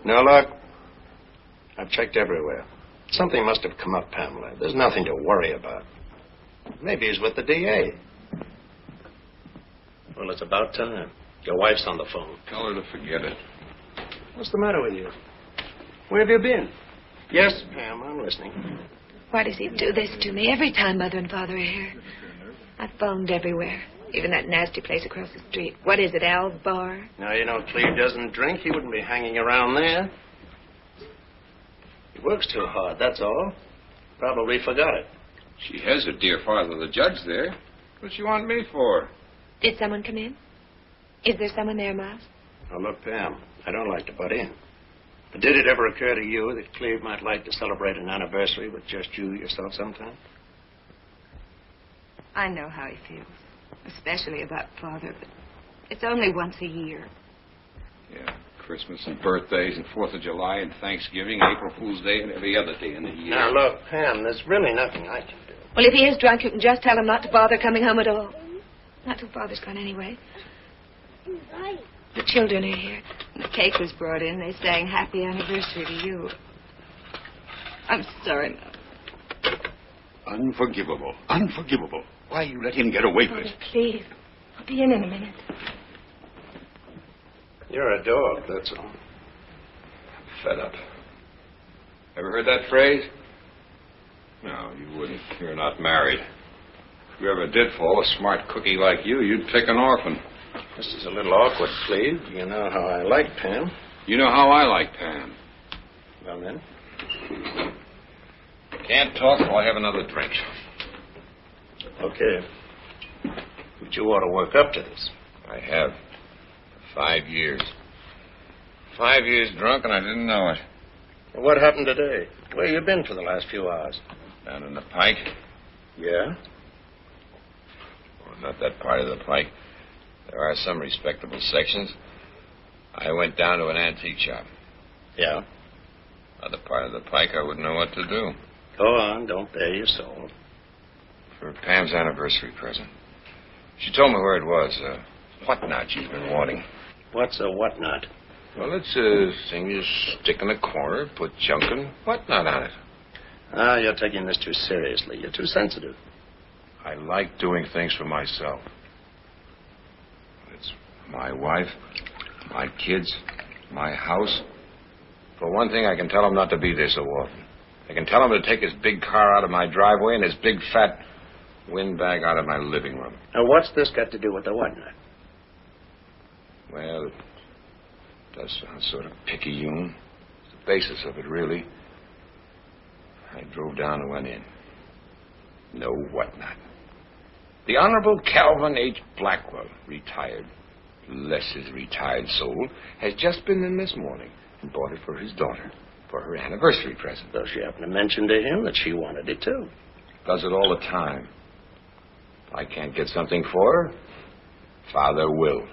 No luck? I've checked everywhere. Something must have come up, Pamela. There's nothing to worry about. Maybe he's with the DA. Well, it's about time. Your wife's on the phone. Tell her to forget it. What's the matter with you? Where have you been? Yes, Pam, I'm listening. Why does he do this to me every time Mother and Father are here? I've phoned everywhere, even that nasty place across the street. What is it, Al's Bar? Now, you know, Cleve doesn't drink. He wouldn't be hanging around there. He works too hard, that's all. Probably forgot it. She has her dear father, the judge, there. What's she want me for? Did someone come in? Is there someone there, Miles? Now, look, Pam, I don't like to butt in. But did it ever occur to you that Cleve might like to celebrate an anniversary with just you yourself sometime? I know how he feels, especially about Father, but it's only once a year. Yeah, Christmas and birthdays and 4th of July and Thanksgiving, April Fool's Day and every other day in the year. Now, look, Pam, there's really nothing I can do. Well, if he is drunk, you can just tell him not to bother coming home at all. Not till Father's gone anyway. The children are here. And the cake was brought in. They sang happy anniversary to you. I'm sorry, Mom. Unforgivable. Unforgivable. Why you let him get away with it? Please. I'll be in a minute. You're a dog, that's all. Fed up. Ever heard that phrase? No, you wouldn't. You're not married. If you ever did fall, a smart cookie like you, you'd pick an orphan. This is a little awkward, Cleve. You know how I like Pam. You know how I like Pam. Well, then. Can't talk, so I'll have another drink. Okay. But you ought to work up to this. I have. For 5 years. 5 years drunk, and I didn't know it. Well, what happened today? Where you been for the last few hours? Down in the Pike. Yeah? Well, not that part of the Pike. There are some respectable sections. I went down to an antique shop. Yeah? Other part of the Pike, I wouldn't know what to do. Go on, don't bare your soul. For Pam's anniversary present. She told me where it was. Whatnot she's been wanting. What's a whatnot? Well, it's a thing you stick in a corner, put junk and whatnot on it. Ah, you're taking this too seriously. You're too sensitive. I like doing things for myself. It's my wife, my kids, my house. For one thing, I can tell him not to be there so often. I can tell him to take his big car out of my driveway and his big fat windbag out of my living room. Now, what's this got to do with the whatnot? Well, it does sound sort of picayune. It's the basis of it, really. I drove down and went in. No whatnot. The Honorable Calvin H. Blackwell, retired, bless his retired soul, has just been in this morning and bought it for his daughter for her anniversary present. Though she happened to mention to him that she wanted it, too. Does it all the time. If I can't get something for her, Father will.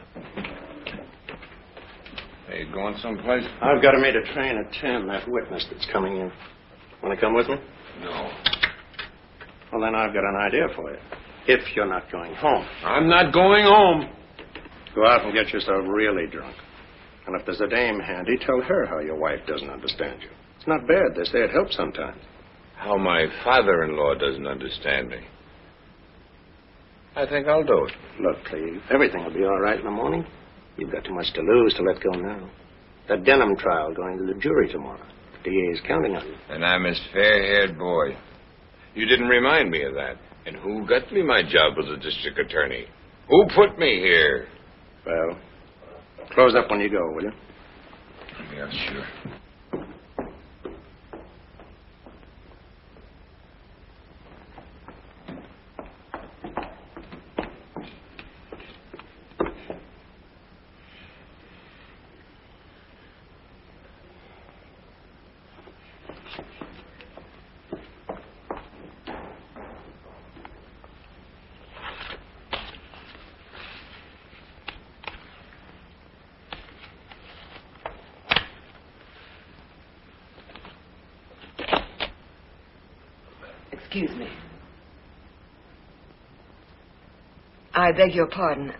Are you going someplace? I've got to meet a train at 10, that witness that's coming in. Want to come with me? No. Well, then I've got an idea for you. If you're not going home. I'm not going home. Go out and get yourself really drunk. And if there's a dame handy, tell her how your wife doesn't understand you. It's not bad. They say it helps sometimes. How my father-in-law doesn't understand me. I think I'll do it. Look, Cleve, everything will be all right in the morning. You've got too much to lose to let go now. That Denham trial going to the jury tomorrow. The DA's counting on you. And I'm his fair-haired boy. You didn't remind me of that. And who got me my job as a district attorney? Who put me here? Well, close up when you go, will you? Yeah, sure. Excuse me. I beg your pardon.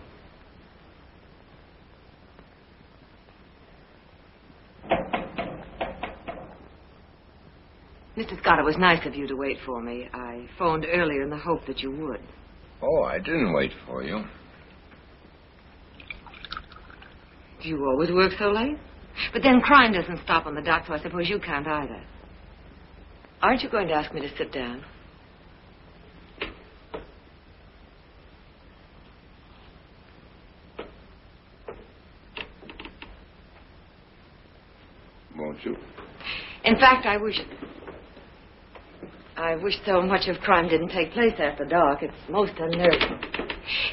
Mr. Scott, it was nice of you to wait for me. I phoned earlier in the hope that you would. Oh, I didn't wait for you. Do you always work so late? But then crime doesn't stop on the dock, so I suppose you can't either. Aren't you going to ask me to sit down? Won't you? In fact, I wish so much of crime didn't take place after dark. It's most unnerving.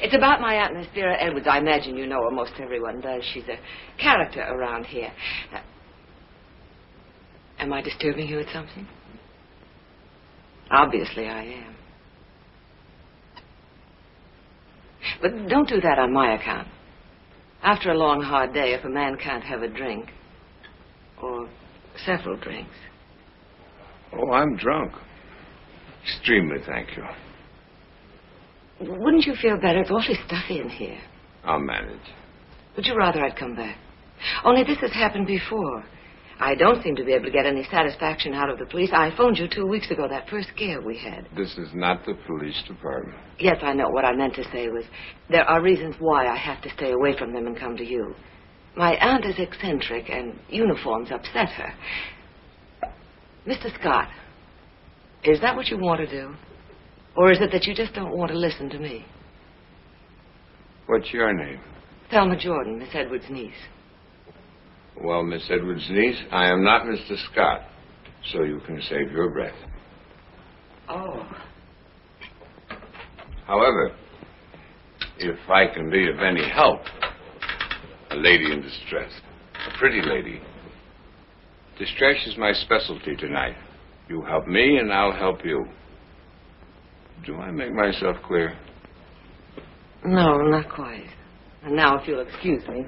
It's about my Aunt Miss Vera Edwards. I imagine you know her. Most everyone does. She's a character around here. Am I disturbing you with something? Obviously I am. But don't do that on my account. After a long, hard day, if a man can't have a drink, or several drinks. Oh, I'm drunk. Extremely, thank you. Wouldn't you feel better? It's awfully stuffy in here. I'll manage. Would you rather I'd come back? Only this has happened before. I don't seem to be able to get any satisfaction out of the police. I phoned you 2 weeks ago, that first scare we had. This is not the police department. Yes, I know. What I meant to say was there are reasons why I have to stay away from them and come to you. My aunt is eccentric, and uniforms upset her. Mr. Scott, is that what you want to do? Or is it that you just don't want to listen to me? What's your name? Thelma Jordan, Miss Edwards' niece. Well, Miss Edwards' niece, I am not Mr. Scott, so you can save your breath. Oh. However, if I can be of any help, a lady in distress, a pretty lady. Distress is my specialty tonight. You help me and I'll help you. Do I make myself clear? No, not quite. And now, if you'll excuse me.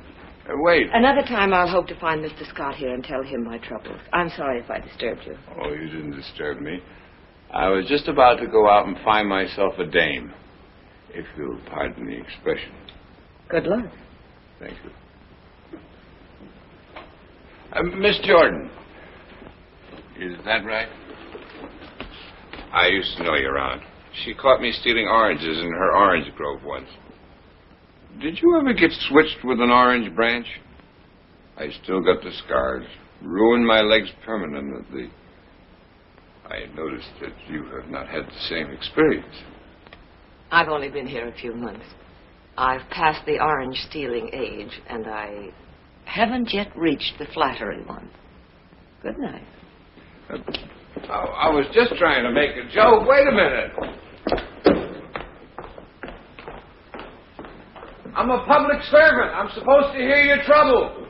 Wait. Another time I'll hope to find Mr. Scott here and tell him my troubles. I'm sorry if I disturbed you. Oh, you didn't disturb me. I was just about to go out and find myself a dame, if you'll pardon the expression. Good luck. Thank you. Miss Jordan. Is that right? I used to know your aunt. She caught me stealing oranges in her orange grove once. Did you ever get switched with an orange branch? I still got the scars. Ruined my legs permanently. I noticed that you have not had the same experience. I've only been here a few months. I've passed the orange stealing age, and I haven't yet reached the flattery one. Good night. I was just trying to make a joke. Wait a minute. I'm a public servant. I'm supposed to hear your trouble.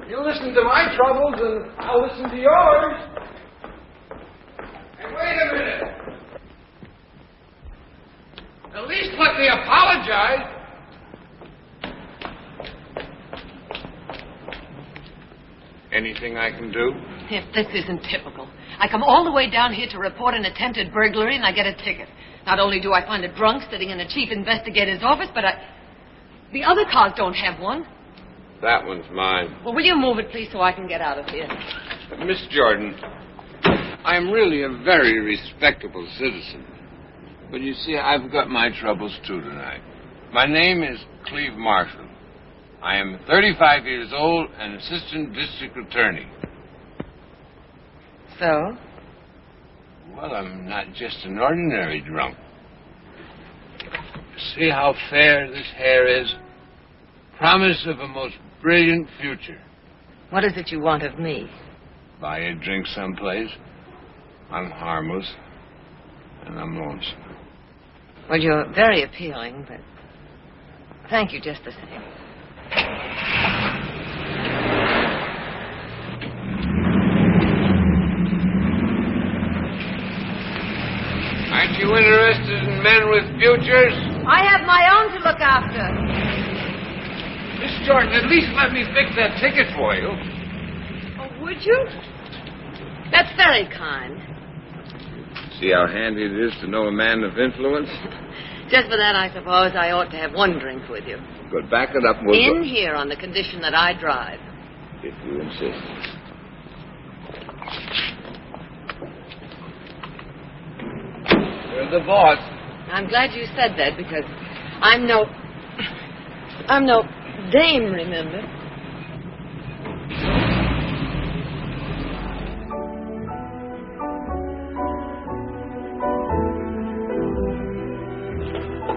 You listen to my troubles, and I'll listen to yours. And wait a minute. At least let me apologize. Anything I can do? If this isn't typical. I come all the way down here to report an attempted burglary, and I get a ticket. Not only do I find a drunk sitting in the chief investigator's office, but the other cars don't have one. That one's mine. Well, will you move it, please, so I can get out of here? Miss Jordan, I'm really a very respectable citizen. But you see, I've got my troubles, too, tonight. My name is Cleve Marshall. I am 35 years old and assistant district attorney. So? Well, I'm not just an ordinary drunk. See how fair this hair is? Promise of a most brilliant future. What is it you want of me? Buy a drink someplace. I'm harmless. And I'm lonesome. Well, you're very appealing, but thank you just the same. Aren't you interested in men with futures? I have my own to look after. Miss Jordan, at least let me fix that ticket for you. Oh, would you? That's very kind. See how handy it is to know a man of influence? Just for that, I suppose I ought to have one drink with you. Good, back it up and we'll In here on the condition that I drive. If you insist. You're the boss. I'm glad you said that because I'm no dame, remember?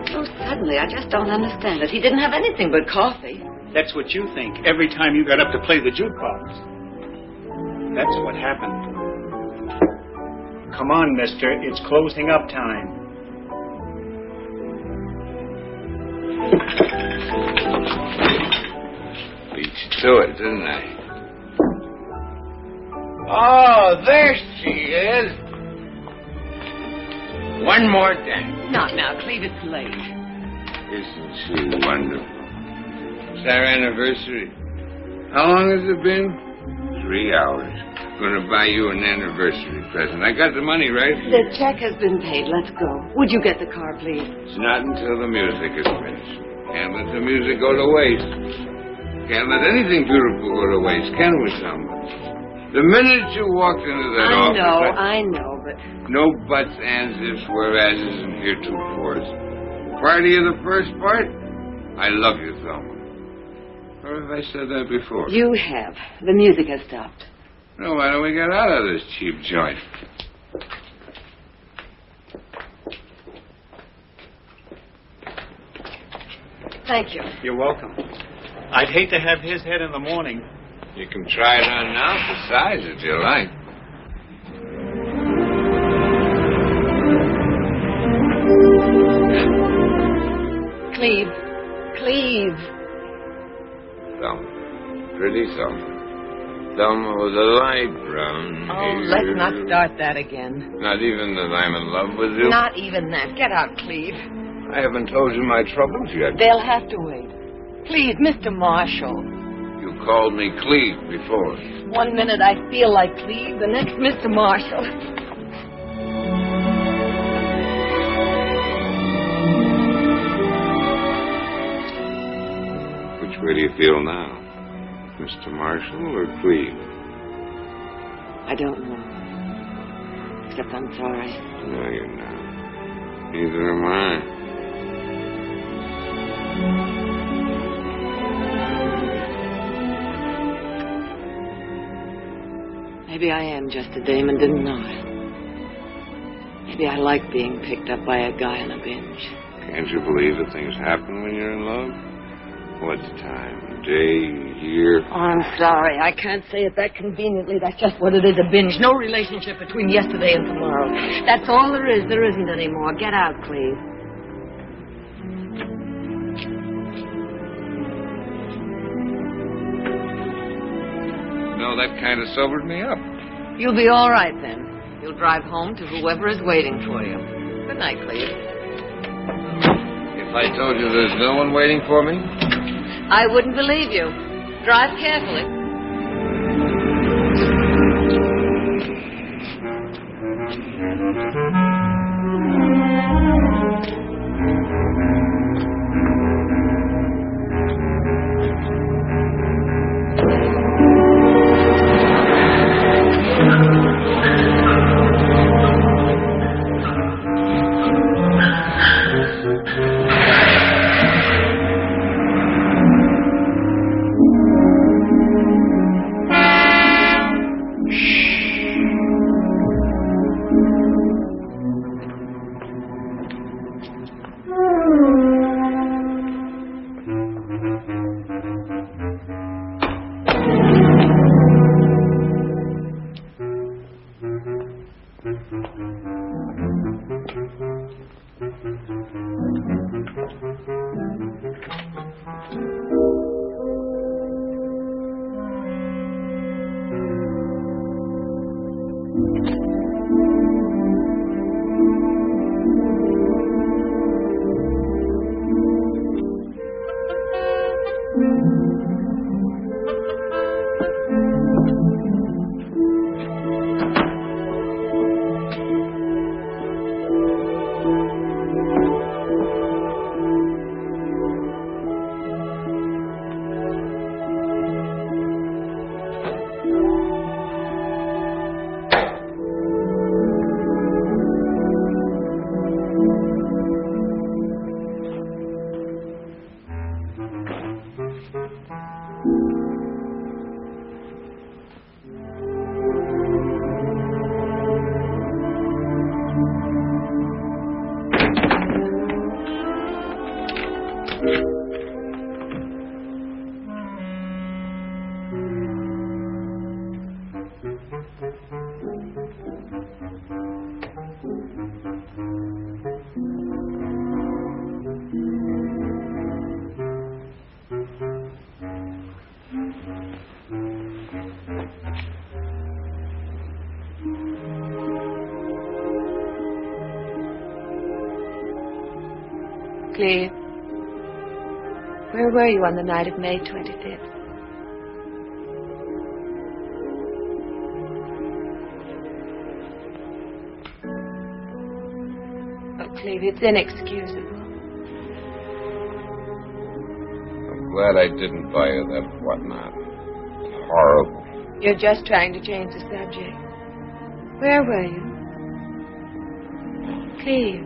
So suddenly, I just don't understand it. He didn't have anything but coffee. That's what you think every time you got up to play the jukebox. That's what happened. Come on, mister. It's closing up time. Beat you to it, didn't I? Oh, there she is. One more dance. Not now, Cleve. It's late. Isn't she wonderful? It's our anniversary. How long has it been? 3 hours. I'm going to buy you an anniversary present. I got the money right here. The check has been paid. Let's go. Would you get the car, please? It's not until the music is finished. Can't let the music go to waste. Can't let anything beautiful go to waste, can we, Thelma? The minute you walked into that office... I know, but... No buts, ands, ifs, whereases, and heretofores. Party of the first part? I love you, Thelma. Or have I said that before? You have. The music has stopped. No, why don't we get out of this cheap joint? Thank you. You're welcome. I'd hate to have his head in the morning. You can try it on now for size if you like. Cleve. Cleve. Thelma. Pretty Thelma. Thelma with a light brown hair. Let's not start that again. Not even that I'm in love with you? Not even that. Get out, Cleve. I haven't told you my troubles yet. They'll have to wait. Please, Mr. Marshall. You called me Cleve before. 1 minute I feel like Cleve, the next Mr. Marshall. Which way do you feel now? Mr. Marshall or Cleve? I don't know. Except I'm sorry. No, you're not. Neither am I. Maybe I am just a dame and didn't know it. Maybe I like being picked up by a guy on a binge. Can't you believe that things happen when you're in love? What's time? Day, year? Oh, I'm sorry. I can't say it that conveniently. That's just what it is, a binge. No relationship between yesterday and tomorrow. That's all there is. There isn't any more. Get out, Cleve. No, that kind of sobered me up. You'll be all right then. You'll drive home to whoever is waiting for you. Good night, Cleve. If I told you there's no one waiting for me? I wouldn't believe you. Drive carefully. Cleve, where were you on the night of May 25th? Oh, Cleve, it's inexcusable. I'm glad I didn't buy you that whatnot. It's horrible. You're just trying to change the subject. Where were you? Cleve.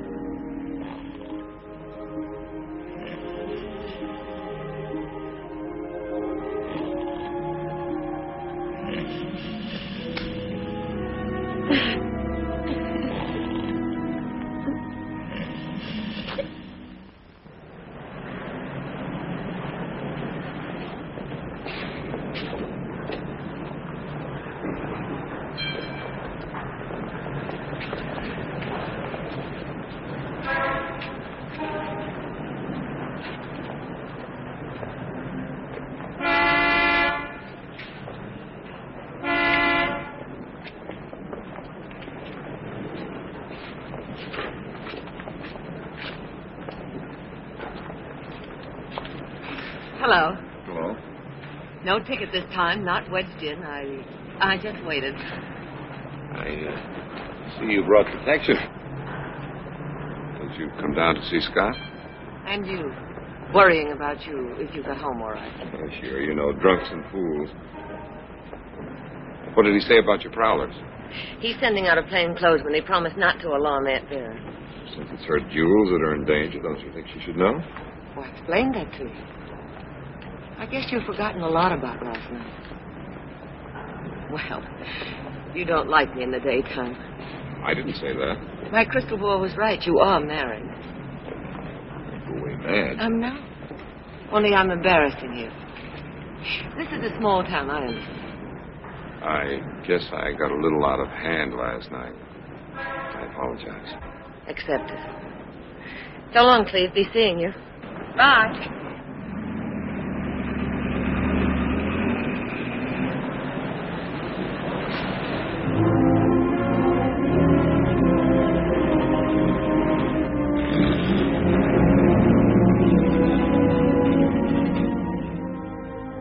Hello. Hello? No ticket this time, not wedged in. I just waited. I see you brought protection. Did you come down to see Scott? And you. Worrying about you if you got home all right. Oh, sure. You know, drunks and fools. What did he say about your prowlers? He's sending out a plain clothes when he promised not to alarm Aunt Vera. Since it's her jewels that are in danger, don't you think she should know? Well, I explained that to you. I guess you've forgotten a lot about last night. Well, you don't like me in the daytime. I didn't say that. My crystal ball was right. You are married. Go away mad. I'm not. Only I'm embarrassing you. This is a small town, I understand. I guess I got a little out of hand last night. I apologize. Accept it. So long, Cleve. Be seeing you. Bye.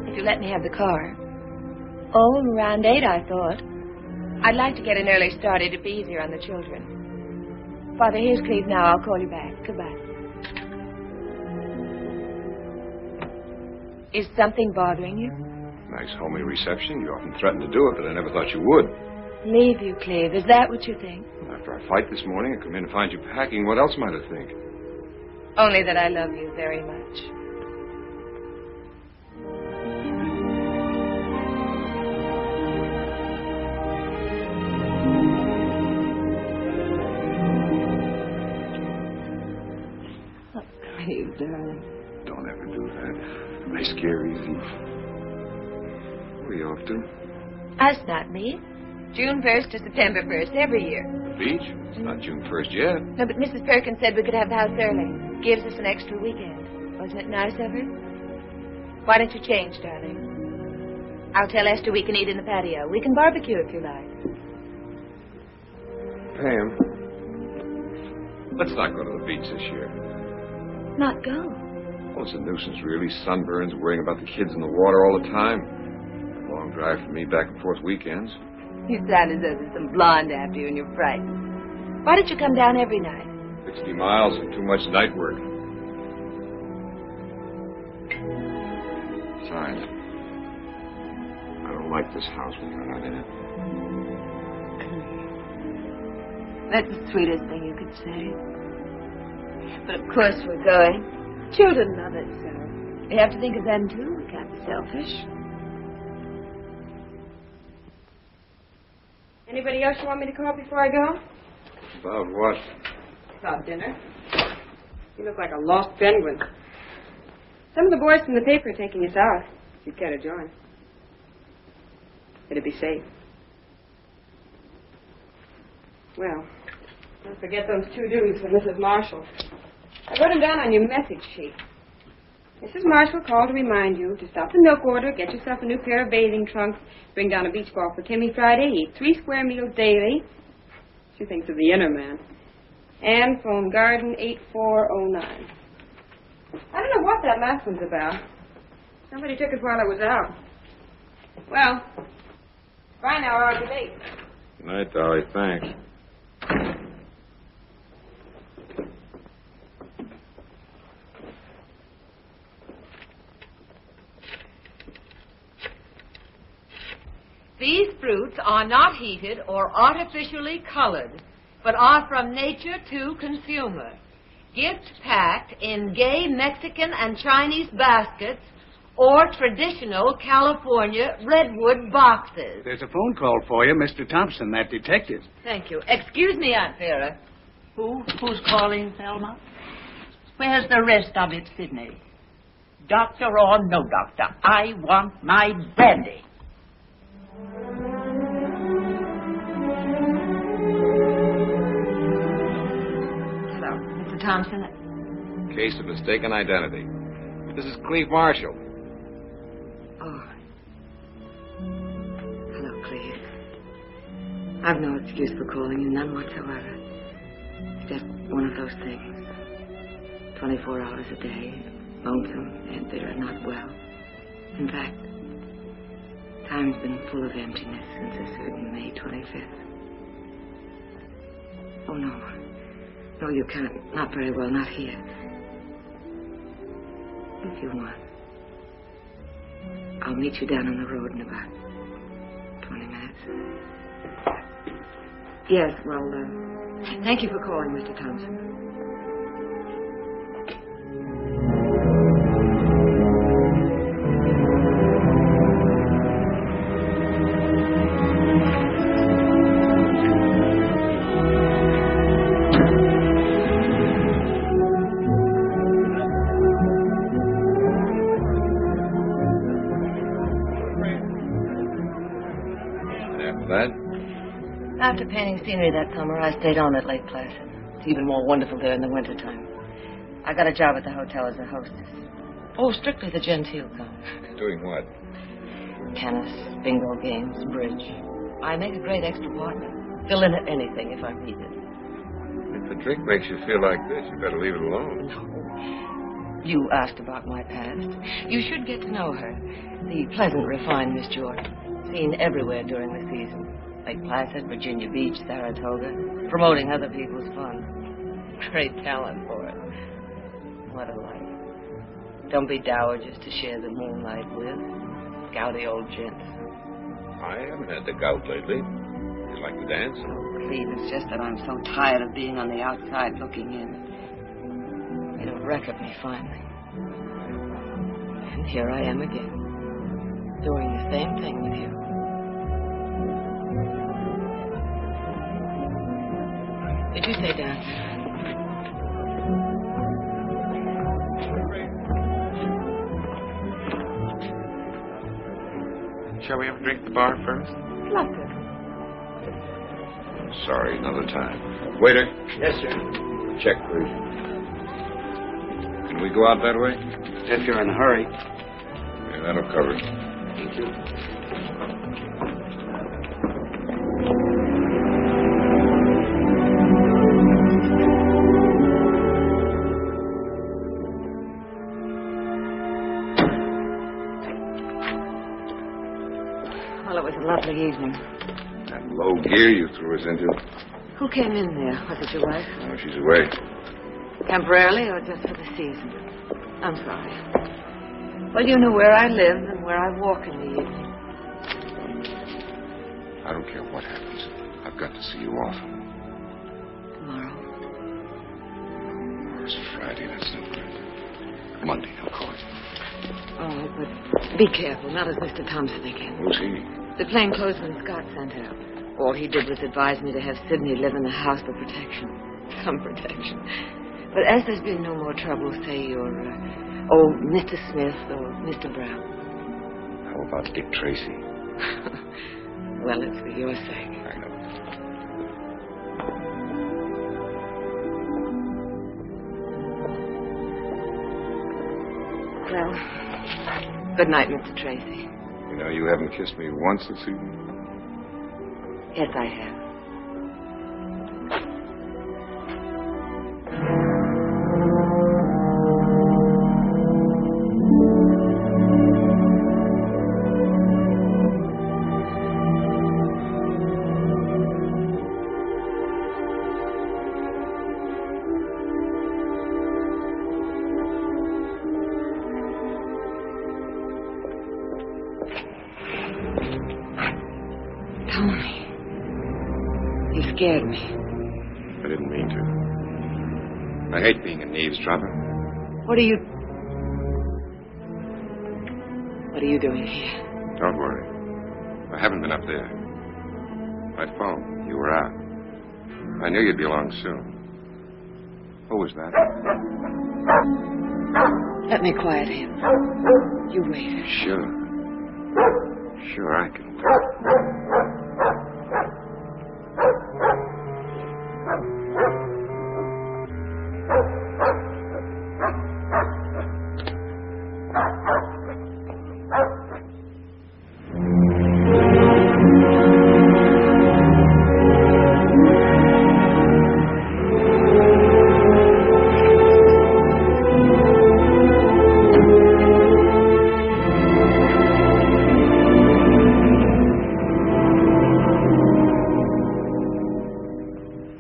If you let me have the car. Oh, around 8, I thought. I'd like to get an early start. It'd be easier on the children. Father, here's Cleve now. I'll call you back. Goodbye. Is something bothering you? Nice homey reception. You often threatened to do it, but I never thought you would. Leave you, Cleve. Is that what you think? After our fight this morning, I come in and find you packing. What else might I think? Only that I love you very much. You darling. Don't ever do that. I scare easy. Where are you off to? Us, not me. June 1st to September 1st, every year. The beach? It's not June 1st yet. No, but Mrs. Perkins said we could have the house early. Gives us an extra weekend. Wasn't it nice of her? Why don't you change, darling? I'll tell Esther we can eat in the patio. We can barbecue if you like. Pam, let's not go to the beach this year. Not go. Well, it's a nuisance, really. Sunburns, worrying about the kids in the water all the time. A long drive for me back and forth weekends. You sound as though there's some blonde after you and you're frightened. Why don't you come down every night? 60 miles and too much night work. Besides, I don't like this house we got out in it. That's the sweetest thing you could say. But of course we're going. Children love it so. You have to think of them too. We can't be selfish. Anybody else you want me to call before I go? About what? About dinner. You look like a lost penguin. Some of the boys from the paper are taking us out. If you'd care to join. It'd be safe. Well, don't forget those 2 dues for Mrs. Marshall. I wrote them down on your message sheet. Mrs. Marshall called to remind you to stop the milk order, get yourself a new pair of bathing trunks, bring down a beach ball for Timmy Friday, eat 3 square meals daily. She thinks of the inner man. And phone Garden 8409. I don't know what that last one's about. Somebody took it while I was out. Well, bye now, or I'll be late. Good night, Dolly. Thanks. These fruits are not heated or artificially colored, but are from nature to consumer. Gift packed in gay Mexican and Chinese baskets or traditional California redwood boxes. There's a phone call for you, Mr. Thompson, that detective. Thank you. Excuse me, Aunt Vera. Who's calling, Thelma? Where's the rest of it, Sidney? Doctor or no doctor, I want my brandy. Hello, Mr. Thompson. Case of mistaken identity. This is Cleve Marshall. Oh. Hello, Cleve. I've no excuse for calling you, none whatsoever. It's just one of those things. 24 hours a day, lonesome, and bitter, not well. In fact, time's been full of emptiness since a certain May 25th. Oh, no. No, you can't. Not very well, not here. If you want, I'll meet you down on the road in about 20 minutes. Yes, well, thank you for calling, Mr. Thompson. After painting scenery that summer, I stayed on at Lake Placid. It's even more wonderful there in the wintertime. I got a job at the hotel as a hostess. Oh, strictly the genteel kind. Doing what? Tennis, bingo games, bridge. I make a great extra partner. Fill in at anything if I'm needed. If the drink makes you feel like this, you better leave it alone. No. You asked about my past. You should get to know her. The pleasant, refined Miss Jordan. Seen everywhere during the season. Lake Placid, Virginia Beach, Saratoga. Promoting other people's fun. Great talent for it. What a life. Don't be dowagers to share the moonlight with. Gouty old gents. I haven't had the gout lately. You like to dance? Oh, Cleve, it's just that I'm so tired of being on the outside looking in. Made a wreck of me finally. And here I am again. Doing the same thing with you. Did you say down? Shall we have a drink at the bar first? Like it. Sorry, another time. Waiter. Yes, sir. Check, please. Can we go out that way? If you're in a hurry. Yeah, that'll cover it. Thank you. Well, it was a lovely evening. That low gear you threw us into. Who came in there? Was it your wife? Oh, she's away. Temporarily or just for the season? I'm sorry. Well, you know where I live and where I walk in the evening. I don't care what happens. I've got to see you off. Tomorrow? It's Friday, that's no good. Monday, I'll call you. All right, but be careful. Not as Mr. Thompson again. Who's he? The plainclothesman Scott sent out. All he did was advise me to have Sidney live in the house for protection. Some protection. But as there's been no more trouble, say you're Oh, Mr. Smith or Mr. Brown. How about Dick Tracy? Well, it's for your sake. I know. Well, good night, Mr. Tracy. You know, you haven't kissed me once this evening. Yes, I have. Scared me. I didn't mean to. I hate being an eavesdropper. What are you doing here? Don't worry. I haven't been up there. My phone. You were out. I knew you'd be along soon. Who was that? Let me quiet him. You wait. Sure. Sure, I can wait.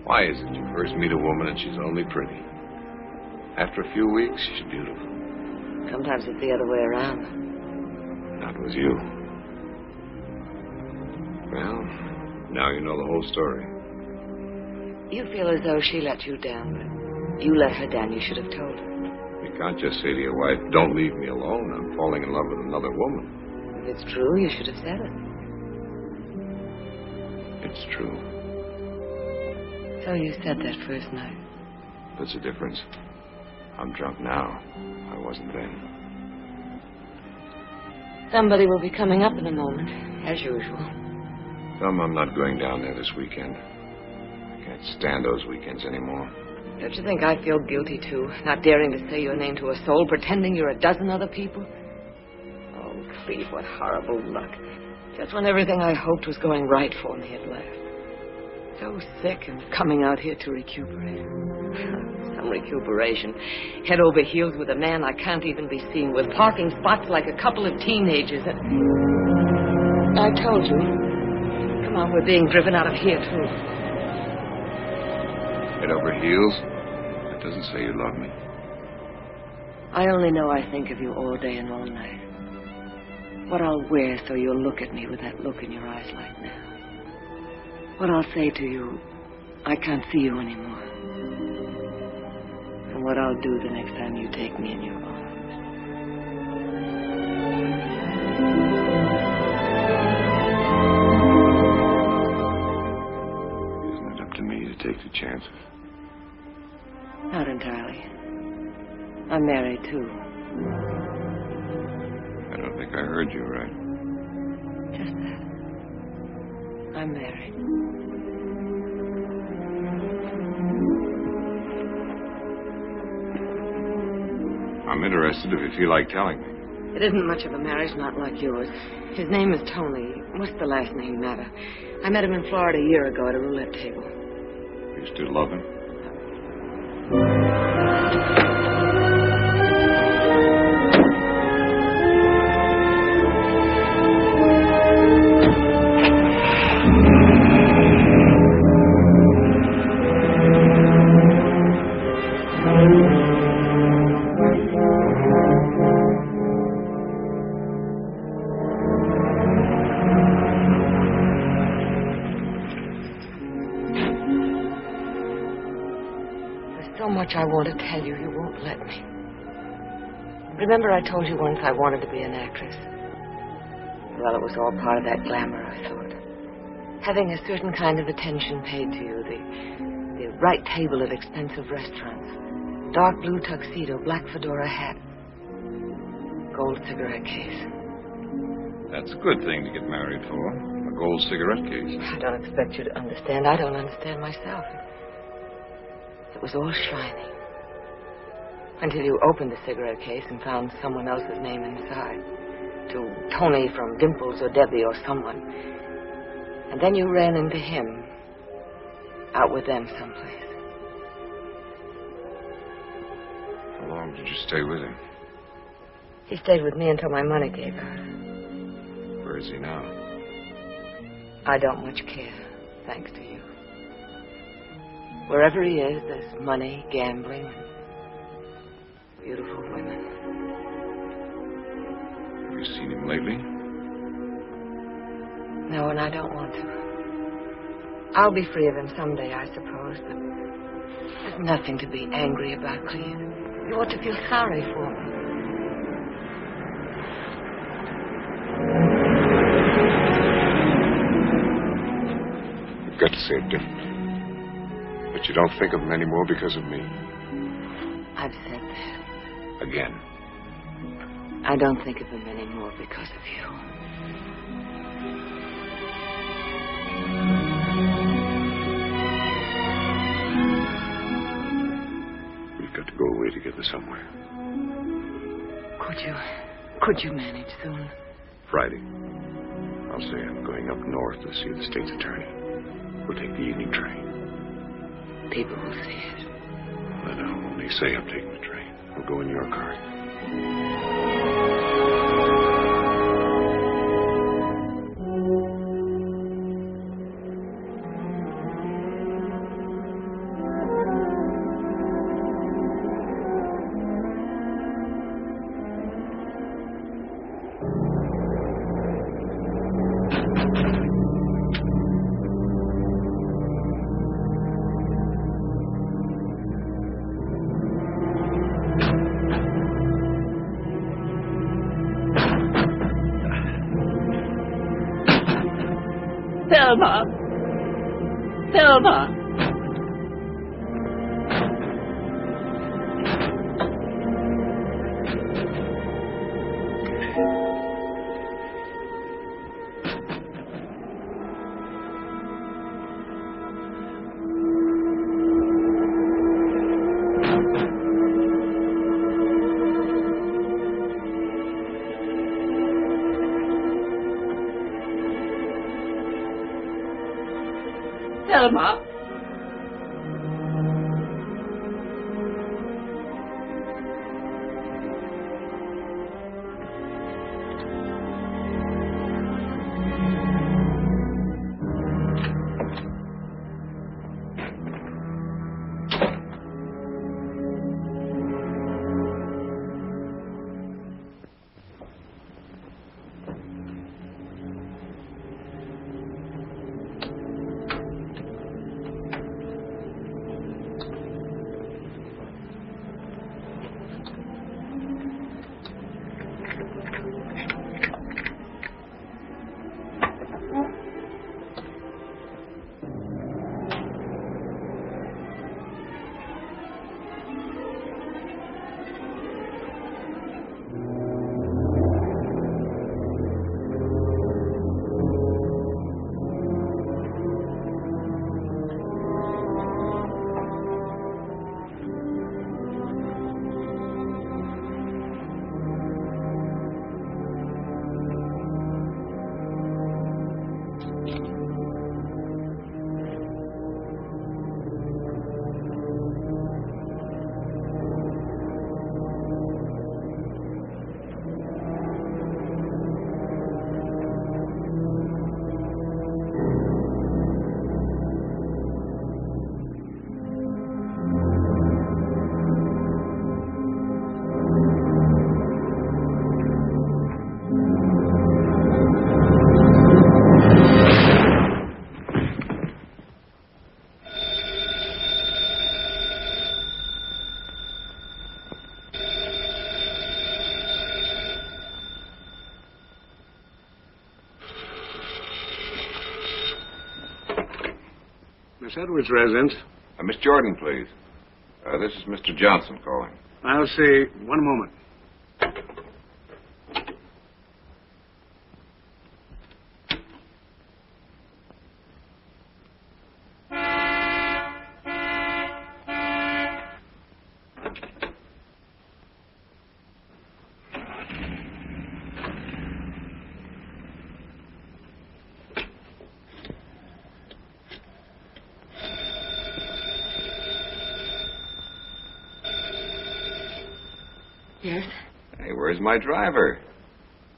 Why is it you first meet a woman and she's only pretty? After a few weeks, she's beautiful. Sometimes it's the other way around. Not with you. Well, now you know the whole story. You feel as though she let you down, but you let her down. You should have told her. You can't just say to your wife, don't leave me alone. I'm falling in love with another woman. If it's true, you should have said it. It's true. So you said that first night. What's the difference? I'm drunk now. I wasn't then. Somebody will be coming up in a moment, as usual. Thelma, I'm not going down there this weekend. I can't stand those weekends anymore. Don't you think I feel guilty, too? Not daring to say your name to a soul, pretending you're a dozen other people? Oh, Cleve, what horrible luck. Just when everything I hoped was going right for me had left. So sick and coming out here to recuperate. Some recuperation. Head over heels with a man I can't even be seen with. Parking spots like a couple of teenagers. And I told you. Come on, we're being driven out of here, too. Head over heels? That doesn't say you love me. I only know I think of you all day and all night. What I'll wear so you'll look at me with that look in your eyes like now. What I'll say to you, I can't see you anymore. And what I'll do the next time you take me in your arms. Isn't it up to me to take the chances? Not entirely. I'm married, too. I don't think I heard you right. Just that. I'm married. I'm interested if you feel like telling me. It isn't much of a marriage, not like yours. His name is Tony. What's the last name matter? I met him in Florida a year ago at a roulette table. You still love him? I want to tell you, you won't let me. Remember I told you once I wanted to be an actress? Well, it was all part of that glamour, I thought. Having a certain kind of attention paid to you, the right table at expensive restaurants, dark blue tuxedo, black fedora hat. gold cigarette case. That's a good thing to get married for. A gold cigarette case. I don't expect you to understand. I don't understand myself. It was all shiny. Until you opened the cigarette case and found someone else's name inside. To Tony from Dimples or Debbie or someone. And then you ran into him. Out with them someplace. How long did you stay with him? He stayed with me until my money gave out. Where is he now? I don't much care, thanks to you. Wherever he is, there's money, gambling, and beautiful women. Have you seen him lately? No, and I don't want to. I'll be free of him someday, I suppose, but there's nothing to be angry about, Cleve. You ought to feel sorry for me. You've got to say it differently. But you don't think of him anymore because of me. I've said that. Again. I don't think of him anymore because of you. We've got to go away together somewhere. Could you manage soon? Friday. I'll say I'm going up north to see the state's attorney. We'll take the evening train. People will see it. Let I'll only say I'm taking the train. We'll go in your car. Thelma! Thelma! Thelma! Miss Edwards' residence. Miss Jordan, please. This is Mr. Johnson calling. I'll see. One moment. Yes? Hey, where's my driver?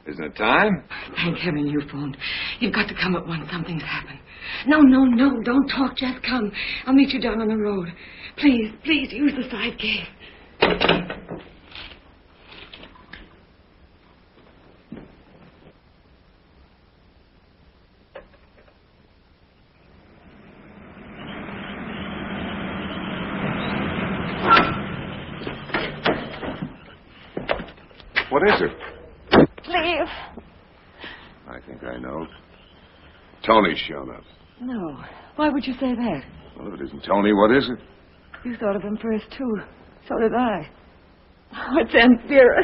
Isn't it time? Thank heaven you phoned. You've got to come at once. Something's happened. No. Don't talk. Just come. I'll meet you down on the road. Please, use the side gate. What is it? Cleve. I think I know. Tony's shown up. No. Why would you say that? Well, if it isn't Tony, what is it? You thought of him first, too. So did I. Oh, it's Aunt Vera.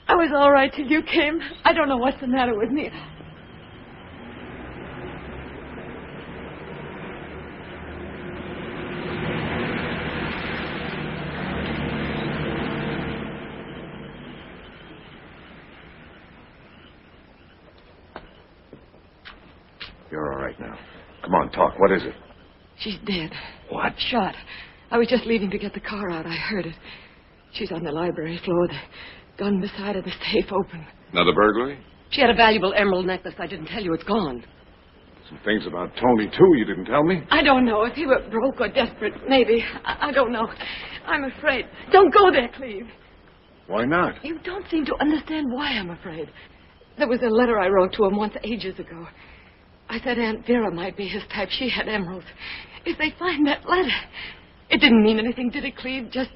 I was all right till you came. I don't know what's the matter with me. You're all right now. Come on, talk. What is it? She's dead. What? Shot. I was just leaving to get the car out. I heard it. She's on the library floor. The gun beside her, the safe open. Another burglary? She had a valuable emerald necklace. I didn't tell you. It's gone. Some things about Tony, too, you didn't tell me. I don't know. If he were broke or desperate, maybe. I don't know. I'm afraid. Don't go there, Cleve. Why not? You don't seem to understand why I'm afraid. There was a letter I wrote to him once ages ago. I said Aunt Vera might be his type. She had emeralds. If they find that letter... It didn't mean anything, did it, Cleve? Just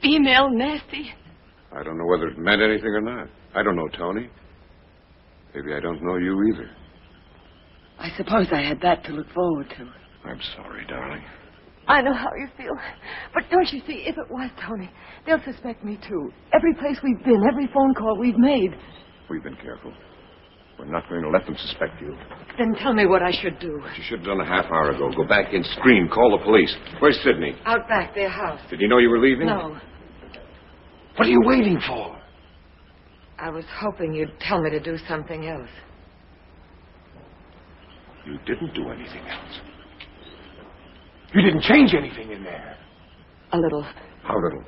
female nasty? I don't know whether it meant anything or not. I don't know Tony. Maybe I don't know you either. I suppose I had that to look forward to. I'm sorry, darling. I know how you feel. But don't you see, if it was Tony, they'll suspect me, too. Every place we've been, every phone call we've made. We've been careful. We're not going to let them suspect you. Then tell me what I should do. What you should have done a half hour ago. Go back in, scream, call the police. Where's Sidney? Out back, their house. Did he know you were leaving? No. What are you waiting for? I was hoping you'd tell me to do something else. You didn't do anything else. You didn't change anything in there. A little. How little?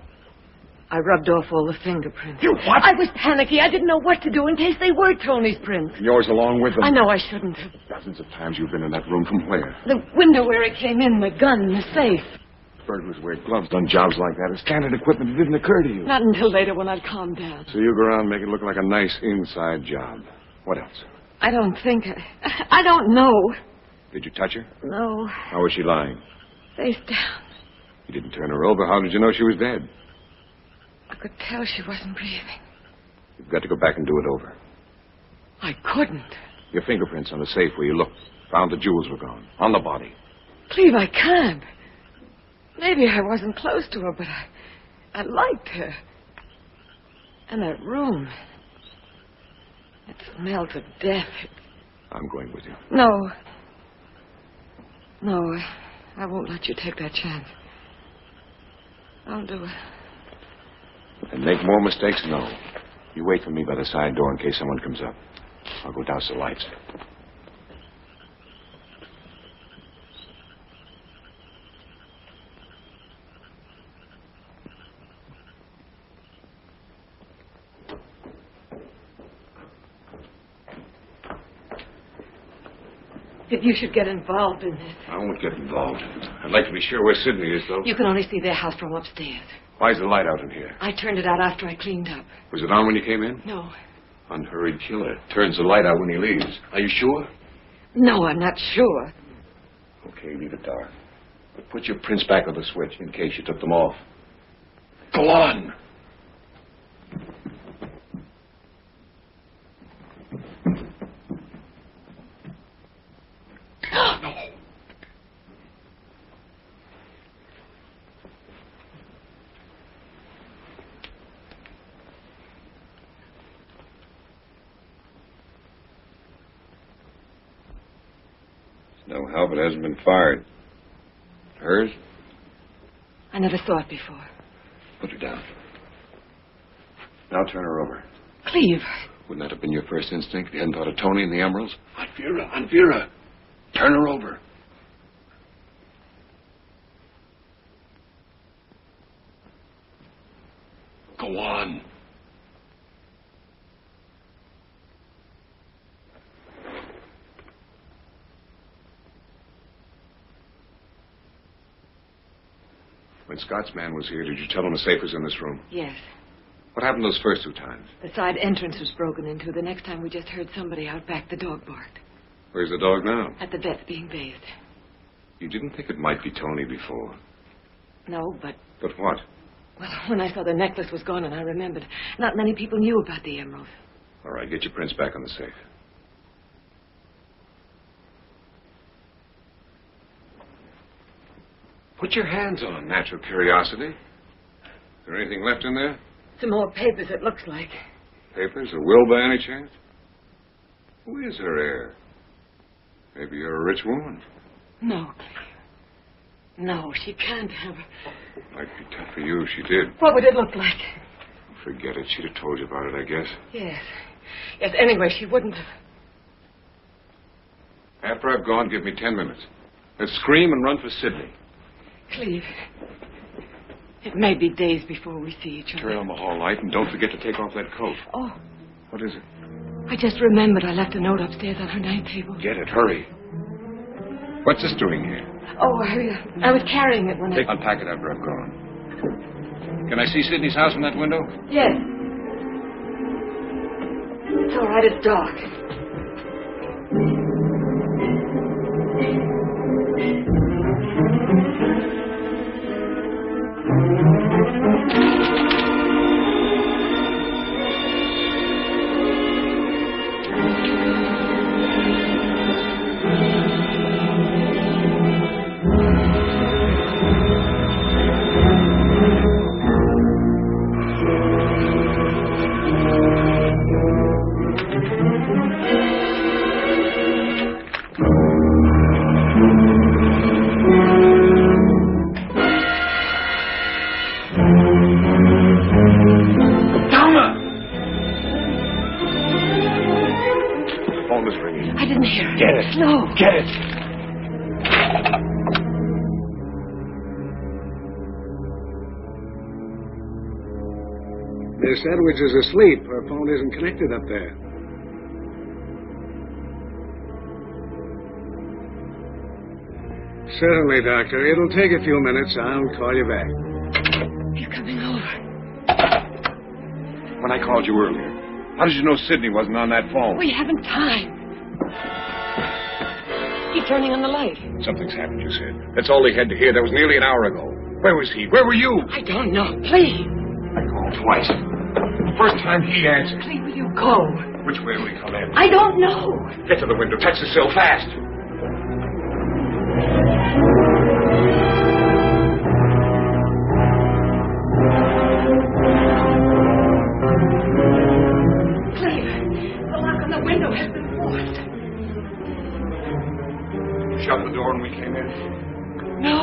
I rubbed off all the fingerprints. You what? I was panicky. I didn't know what to do in case they were Tony's prints. And yours along with them. I know I shouldn't have. Dozens of times you've been in that room. From where? The window where it came in, the gun, the safe. Burglars wear gloves, done jobs like that. It's standard equipment. It didn't occur to you. Not until later when I'd calmed down. So you go around and make it look like a nice inside job. What else? I don't think. I don't know. Did you touch her? No. How was she lying? Face down. You didn't turn her over. How did you know she was dead? I could tell she wasn't breathing. You've got to go back and do it over. I couldn't. Your fingerprints on the safe where you looked. Found the jewels were gone. On the body. Cleve, I can't. Maybe I wasn't close to her, but I liked her. And that room. It smelled to death. I'm going with you. No. No, I won't let you take that chance. I'll do it. And make more mistakes? No. You wait for me by the side door in case someone comes up. I'll go douse the lights. If you should get involved in this. I won't get involved. I'd like to be sure where Sidney is, though. You can only see their house from upstairs. Why's the light out in here? I turned it out after I cleaned up. Was it on when you came in? No. Unhurried killer. Turns the light out when he leaves. Are you sure? No, I'm not sure. Okay, leave it dark. But put your prints back on the switch in case you took them off. Go on! No. No help. It hasn't been fired. Hers? I never saw it before. Put her down. Now turn her over. Cleve. Wouldn't that have been your first instinct? You hadn't thought of Tony and the emeralds? Aunt Vera, Aunt Vera. Turn her over. Go on. When Scott's man was here, did you tell him the safe was in this room? Yes. What happened those first 2 times? The side entrance was broken into. The next time we just heard somebody out back. The dog barked. Where's the dog now? At the vet's being bathed. You didn't think it might be Tony before? No, but... But what? Well, when I saw the necklace was gone and I remembered, not many people knew about the emerald. All right, get your prints back on the safe. Put your hands on, natural curiosity. Is there anything left in there? Some more papers, it looks like. Papers? A will by any chance? Who is her heir? Maybe you're a rich woman. No, Cleve. No, she can't have it. Might be tough for you if she did. What would it look like? Forget it. She'd have told you about it, I guess. Yes. Yes, anyway, she wouldn't have. After I've gone, give me 10 minutes. Let's scream and run for Sydney. Cleve, it may be days before we see each other. Trail in the hall light, and don't forget to take off that coat. Oh. What is it? I just remembered I left a note upstairs on her night table. Get it. Hurry. What's this doing here? Oh, I was carrying it when I... Unpack it after I've gone. Can I see Sydney's house from that window? Yes. It's all right. It's dark. Get it! Miss Edwards is asleep. Her phone isn't connected up there. Certainly, Doctor. It'll take a few minutes. I'll call you back. He's coming over. When I called you earlier, how did you know Sydney wasn't on that phone? We haven't time. He's turning on the light. Something's happened, you said. That's all they had to hear. That was nearly an hour ago. Where was he? Where were you? I don't know. Please. I called twice. The first time he answered. Please, will you go? Which way will he come in? I don't know. Get to the window. Touch the sill fast. The lock on the window has been forced. You shut the door when we came in? No.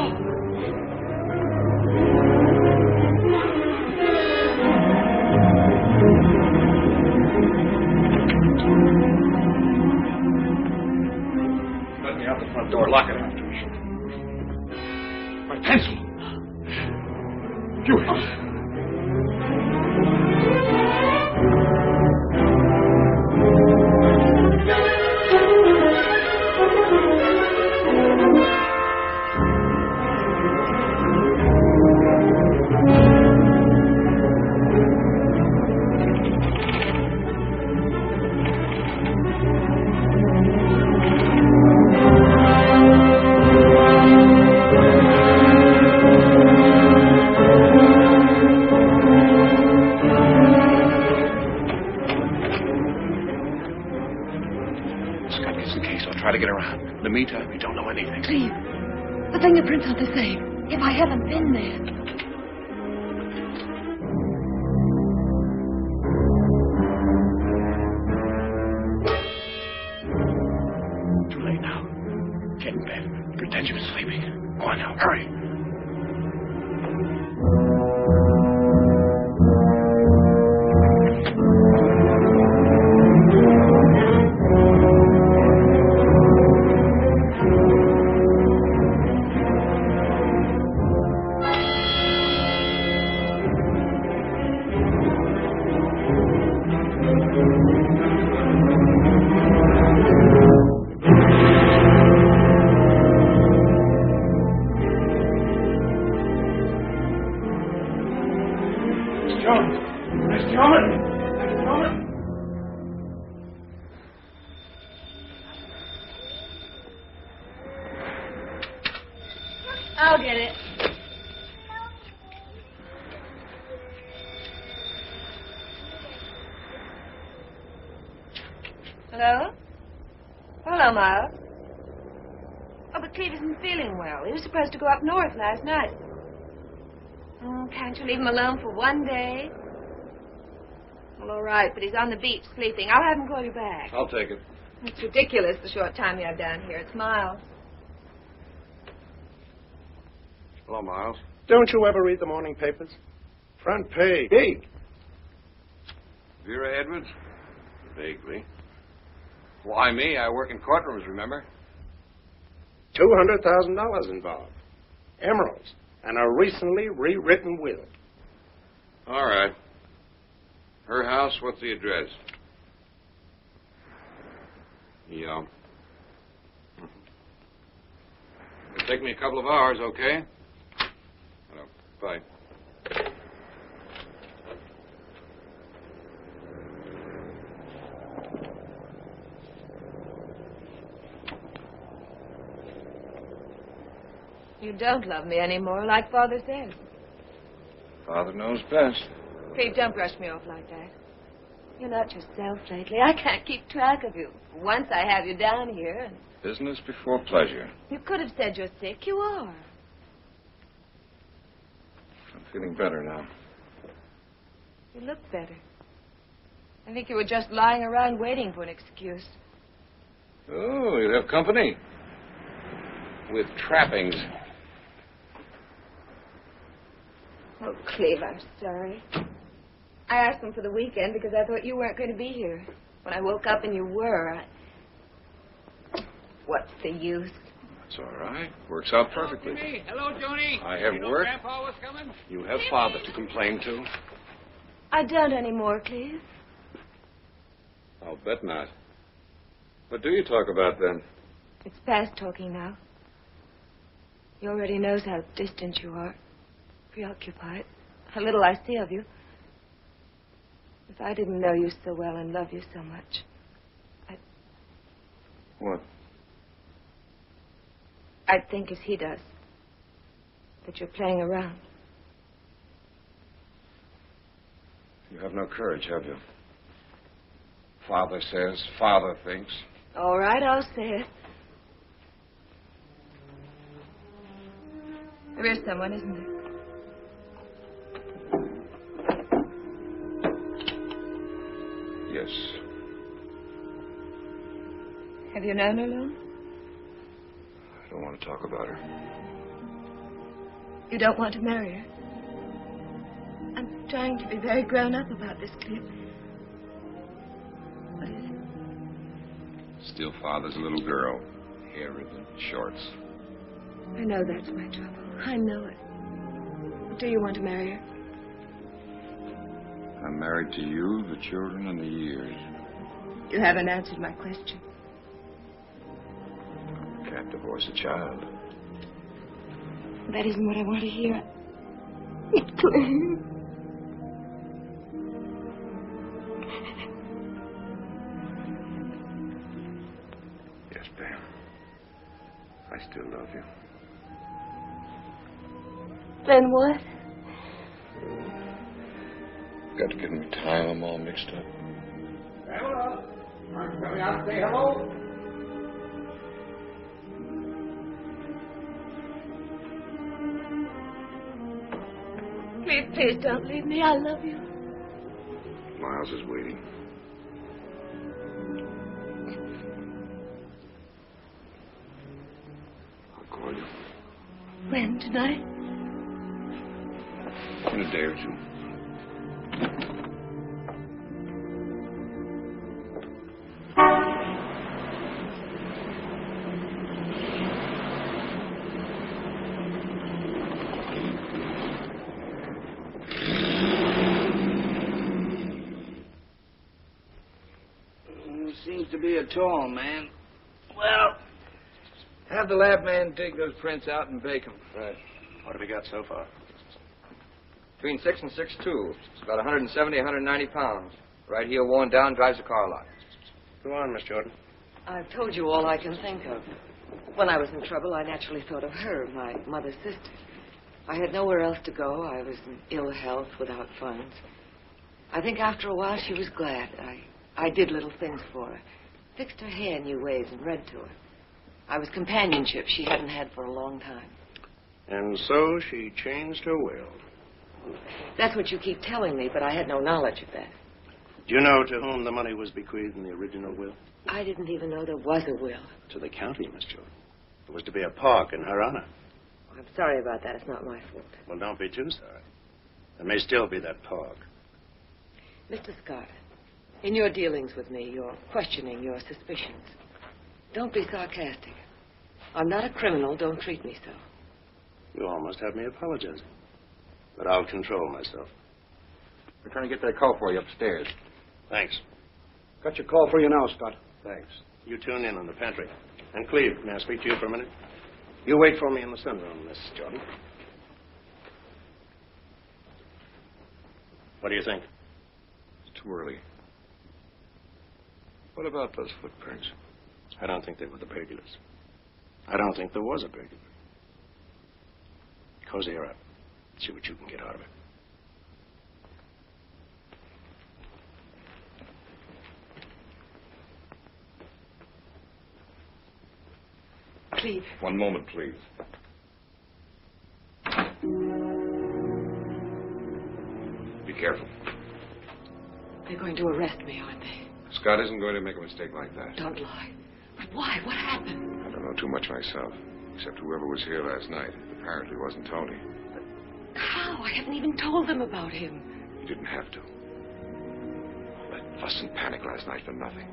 Let me out the front door. Lock it after me. My pencil. You. In the meantime, we don't know anything. Cleve, the fingerprints are the same. If I haven't been there. Too late now. Get in bed. Pretend you're sleeping. Go on now. Hurry. Hello? Hello, Miles. Oh, but Cleve isn't feeling well. He was supposed to go up north last night. Oh, can't you leave him alone for one day? Well, all right, but he's on the beach sleeping. I'll have him call you back. I'll take it. It's ridiculous, the short time you have down here. It's Miles. Hello, Miles. Don't you ever read the morning papers? Front page. Big. Vera Edwards? Vaguely. Why me? I work in courtrooms, remember? $200,000 involved. Emeralds. And a recently rewritten will. All right. Her house, what's the address? Yeah. It'll take me a couple of hours, okay? Hello. Bye. You don't love me anymore, like Father says. Father knows best. Cleve, don't brush me off like that. You're not yourself lately. I can't keep track of you. Once I have you down here, and Business before pleasure. you could have said you're sick. You are. I'm feeling better now. You look better. I think you were just lying around waiting for an excuse. Oh, you have company. With trappings. Oh, Cleve, I'm sorry. I asked them for the weekend because I thought you weren't going to be here. When I woke up and you were, What's the use? That's all right. Works out perfectly. Hello, Joni. I have work. Grandpa was coming? You have Father to complain to. I don't anymore, Cleve. I'll bet not. What do you talk about then? It's past talking now. He already knows how distant you are, preoccupied, how little I see of you. If I didn't know you so well and love you so much, What? I'd think as he does, that you're playing around. You have no courage, have you? Father says, Father thinks. All right, I'll say it. There is someone, isn't there? Yes. Have you known her long? I don't want to talk about her. You don't want to marry her? I'm trying to be very grown up about this, Cleve. What is it? Still Father's little girl. Hair ribbon, shorts. I know that's my trouble. I know it. Do you want to marry her? I'm married to you, the children, and the years. You haven't answered my question. Can't divorce a child. That isn't what I want to hear. Please. Yes, Pam. I still love you. Then what? Got to give me time. I'm all mixed up. Hello. Aren't you coming out to say hello? Please, please don't leave me. I love you. Miles is waiting. I'll call you. When? Tonight? In a day or two. Seems to be a tall man. Well, have the lab man dig those prints out and bake them. Right. What have we got so far? Between 6 and 6'2". It's about 170, 190 pounds. Right heel worn down, drives a car lot. Go on, Miss Jordan. I've told you all I can think of. When I was in trouble, I naturally thought of her, my mother's sister. I had nowhere else to go. I was in ill health, without funds. I think after a while she was glad. I did little things for her. fixed her hair new ways and read to her. I was companionship she hadn't had for a long time. And so she changed her will. That's what you keep telling me, but I had no knowledge of that. Do you know to whom the money was bequeathed in the original will? I didn't even know there was a will. To the county, Miss Jordan. It was to be a park in her honor. I'm sorry about that. It's not my fault. Well, don't be too sorry. There may still be that park. Mr. Scott, in your dealings with me, you're questioning your suspicions. Don't be sarcastic. I'm not a criminal. Don't treat me so. You almost have me apologizing. But I'll control myself. We're trying to get that call for you upstairs. Thanks. Got your call for you now, Scott. Thanks. You tune in on the pantry. And Cleve, may I speak to you for a minute? You wait for me in the sunroom, Miss Jordan. What do you think? It's too early. What about those footprints? I don't think they were the burglars. I don't think there was a burglar. Cozy her up. See what you can get out of it. Cleve. One moment, please. Be careful. They're going to arrest me, aren't they? Scott isn't going to make a mistake like that. Don't lie. But why? What happened? I don't know too much myself, except whoever was here last night apparently wasn't Tony. But how? I haven't even told them about him. You didn't have to. All that fuss and panic last night for nothing.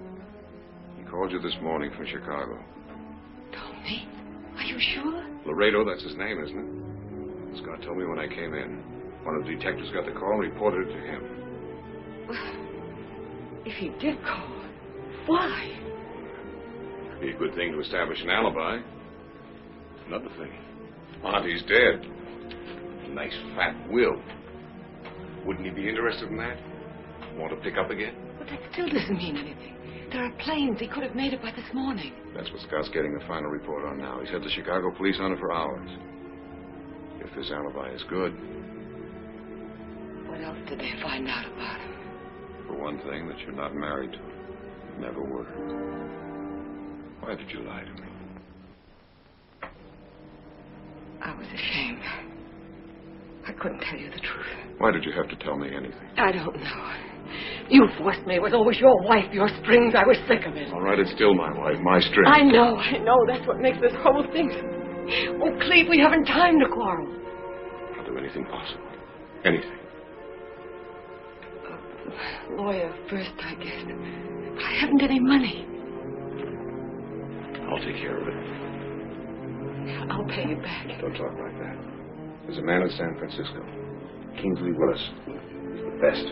He called you this morning from Chicago. Tony? Are you sure? Laredo, that's his name, isn't it? Scott told me when I came in. One of the detectives got the call and reported it to him. Well, if he did call, why? It'd be a good thing to establish an alibi. Another thing. Auntie's dead. A nice fat will. Wouldn't he be interested in that? Want to pick up again? But that still doesn't mean anything. There are planes. He could have made it by this morning. That's what Scott's getting the final report on now. He's had the Chicago police on it for hours. If his alibi is good. What else did they find out about him? For one thing, that you're not married to him. Never were. Why did you lie to me? I was ashamed. I couldn't tell you the truth. Why did you have to tell me anything? I don't know. You forced me. It was always your wife, your strings. I was sick of it. All right, it's still my wife, my string. I know. That's what makes this whole thing. Oh, Cleve, we haven't time to quarrel. I'll do anything possible. Anything. Lawyer first, I guess. But I haven't any money. I'll take care of it. I'll pay you back. Don't talk like that. There's a man in San Francisco. Kingsley Willis. He's the best.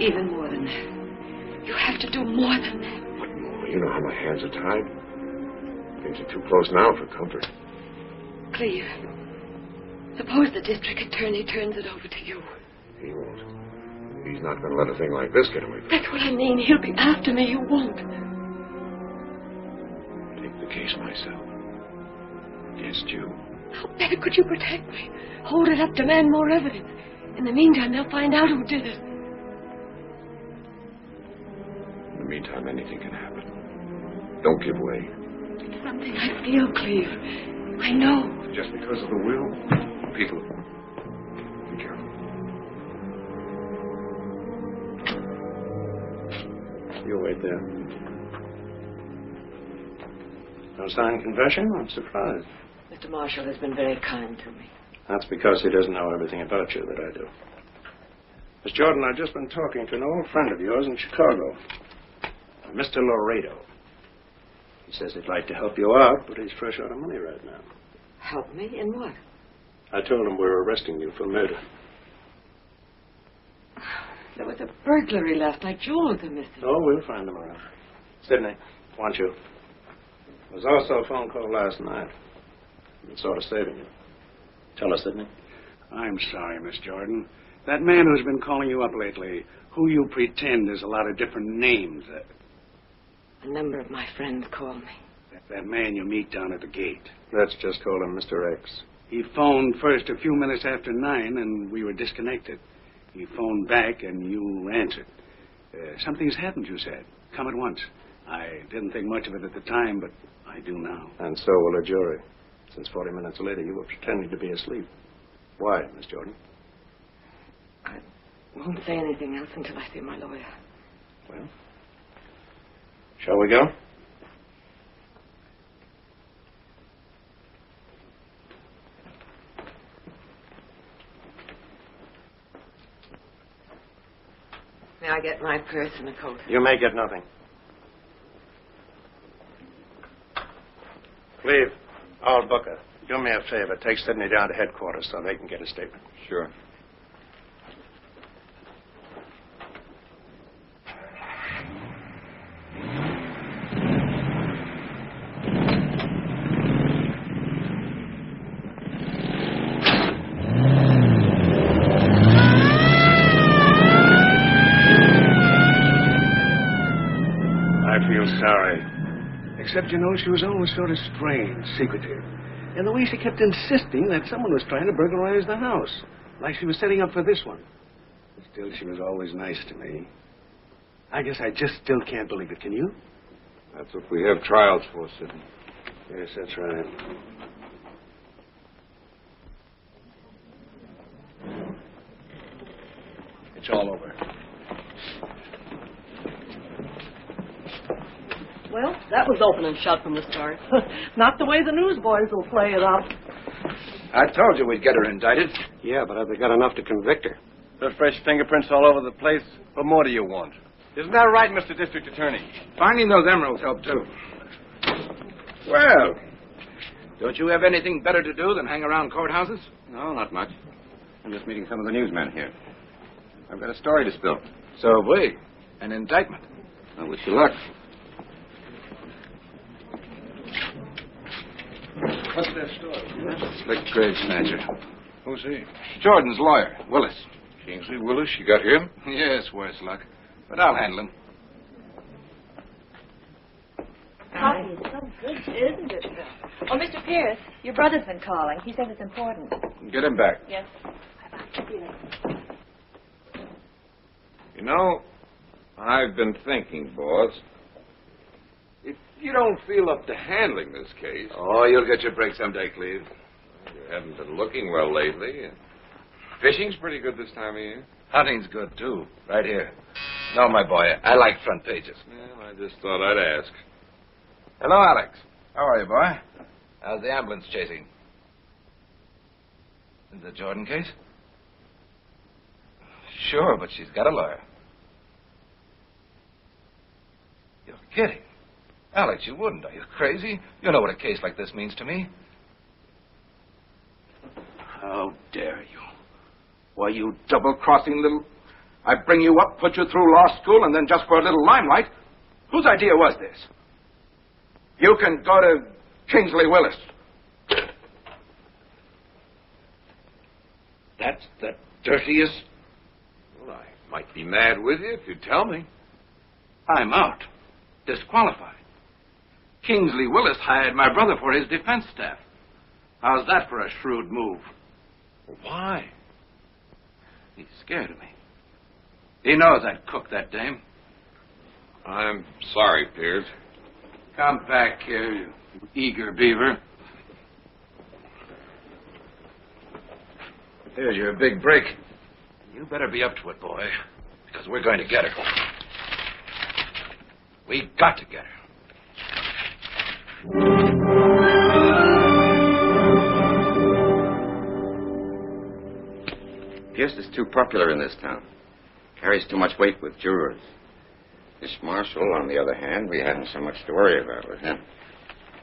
Even more than that. You have to do more than that. What more? You know how my hands are tied. Things are too close now for comfort. Cleve, suppose the district attorney turns it over to you. He won't. He's not going to let a thing like this get away from him. That's what I mean. He'll be after me. You won't. Take the case myself. Against you. How better could you protect me? Hold it up, demand more evidence. In the meantime, they'll find out who did it. In the meantime, anything can happen. Don't give way. It's something I feel, Cleve. I know. Just because of the will? People. Be careful. You wait there. No signed confession? I'm surprised. Mr. Marshall has been very kind to me. That's because he doesn't know everything about you that I do. Miss Jordan, I've just been talking to an old friend of yours in Chicago, Mr. Laredo. He says he'd like to help you out, but he's fresh out of money right now. Help me? In what? I told him we were arresting you for murder. There was a burglary last night. Jewels are missing. Oh, we'll find them around. Sidney, want you. There was also a phone call last night. It's sort of saving you. Tell us, Sidney. I'm sorry, Miss Jordan. That man who's been calling you up lately, who you pretend is a lot of different names. A number of my friends call me. That man you meet down at the gate. Let's just call him Mr. X. He phoned first a few minutes after 9, and we were disconnected. He phoned back, and you answered. Something's happened, you said. Come at once. I didn't think much of it at the time, but I do now. And so will a jury, since 40 minutes later you were pretending to be asleep. Why, Miss Jordan? I won't say anything else until I see my lawyer. Well, shall we go? May I get my purse and a coat? You may get nothing. Cleve, I'll book her. Do me a favor. Take Sidney down to headquarters so they can get a statement. Sure. Sorry. Except, you know, she was always sort of strange, secretive. And the way she kept insisting that someone was trying to burglarize the house. Like she was setting up for this one. Still, she was always nice to me. I guess I just still can't believe it. Can you? That's what we have trials for, Sidney. Yes, that's right. It's all over. Well, that was open and shut from the start. Not the way the newsboys will play it up. I told you we'd get her indicted. Yeah, but have they got enough to convict her? There are fresh fingerprints all over the place. What more do you want? Isn't that right, Mr. District Attorney? Finding those emeralds helped, too. Well, don't you have anything better to do than hang around courthouses? No, not much. I'm just meeting some of the newsmen here. I've got a story to spill. So have we. An indictment. I wish you luck. What's their story? Slick grave snatcher. Who's he? Jordan's lawyer, Willis. Kingsley Willis? You got him? Yes, worse luck. But I'll handle him. Coffee is so good, isn't it? Oh, Mr. Pierce, your brother's been calling. He says it's important. Get him back. Yes. You know, I've been thinking, boss. If you don't feel up to handling this case... Oh, you'll get your break someday, Cleve. You haven't been looking well lately. Fishing's pretty good this time of year. Hunting's good, too. Right here. No, my boy, I like front pages. Well, I just thought I'd ask. Hello, Alex. How are you, boy? How's the ambulance chasing? The Jordan case? Sure, but she's got a lawyer. You're kidding. Alex, you wouldn't. Are you crazy? You know what a case like this means to me. How dare you? Why, you double-crossing little... I bring you up, put you through law school, and then just for a little limelight. Whose idea was this? You can go to Kingsley Willis. That's the dirtiest... Well, I might be mad with you if you tell me. I'm out. Disqualified. Kingsley Willis hired my brother for his defense staff. How's that for a shrewd move? Why? He's scared of me. He knows I'd cook that dame. I'm sorry, Pierce. Come back here, you eager beaver. Here's your big break. You better be up to it, boy, because we're going to get her. We got to get her. Pierce is too popular in this town. Carries too much weight with jurors. This Marshall, on the other hand, we haven't so much to worry about with him.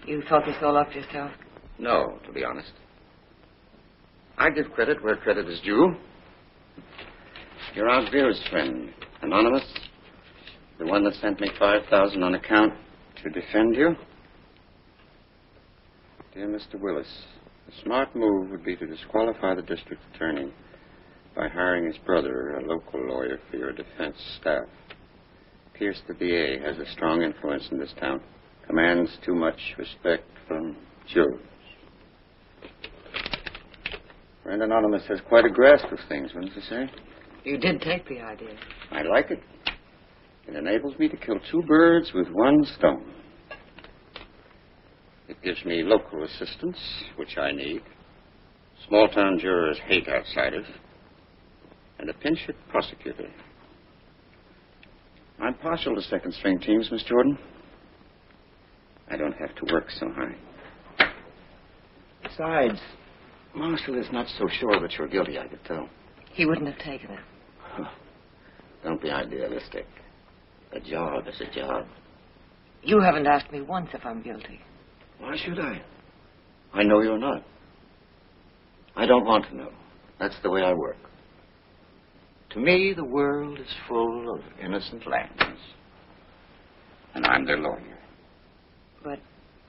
You thought this all up yourself? No, to be honest. I give credit where credit is due. You're Aunt Vera's friend, Anonymous. The one that sent me $5,000 on account to defend you. Dear Mr. Willis, a smart move would be to disqualify the district attorney by hiring his brother, a local lawyer, for your defense staff. Pierce, the DA, has a strong influence in this town. Commands too much respect from jurors. Friend Anonymous has quite a grasp of things, wouldn't you say? You did take the idea. I like it. It enables me to kill two birds with one stone. It gives me local assistance, which I need. Small-town jurors hate outsiders. And a pinch-hit prosecutor. I'm partial to second-string teams, Miss Jordan. I don't have to work so high. Besides, Marshall is not so sure that you're guilty, I could tell. He wouldn't have taken it. Don't be idealistic. A job is a job. You haven't asked me once if I'm guilty. Why should I? I know you're not. I don't want to know. That's the way I work. To me, the world is full of innocent lambs. And I'm their lawyer. But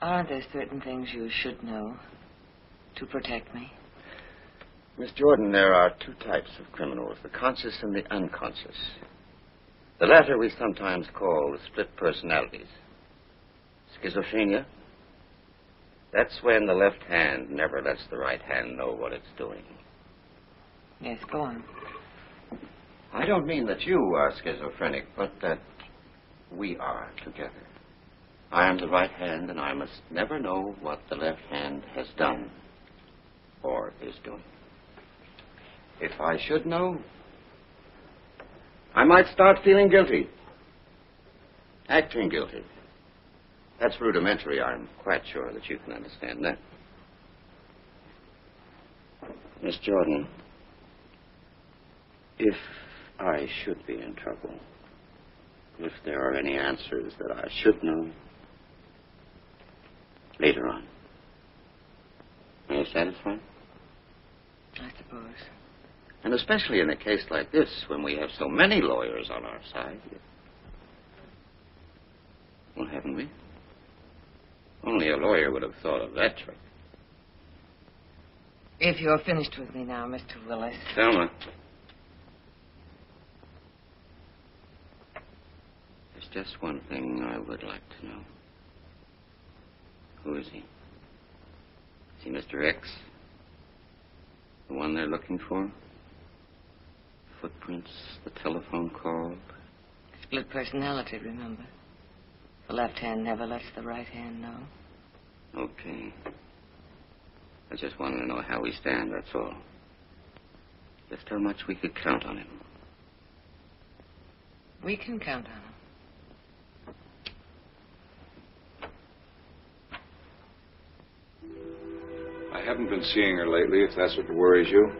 aren't there certain things you should know to protect me? Miss Jordan, there are two types of criminals, the conscious and the unconscious. The latter we sometimes call the split personalities. Schizophrenia. That's when the left hand never lets the right hand know what it's doing. Yes, go on. I don't mean that you are schizophrenic, but that we are together. I am the right hand, and I must never know what the left hand has done or is doing. If I should know, I might start feeling guilty. Acting guilty. That's rudimentary. I'm quite sure that you can understand that. Miss Jordan, if I should be in trouble, if there are any answers that I should know, later on, are you satisfied? I suppose. And especially in a case like this, when we have so many lawyers on our side. Well, haven't we? Only a lawyer would have thought of that trick. If you're finished with me now, Mr. Willis. Thelma. There's just one thing I would like to know. Who is he? Is he Mr. X? The one they're looking for? Footprints, the telephone call. Split personality, remember? The left hand never lets the right hand know. Okay. I just wanted to know how we stand, that's all. Just how much we could count on him. We can count on him. I haven't been seeing her lately, if that's what worries you.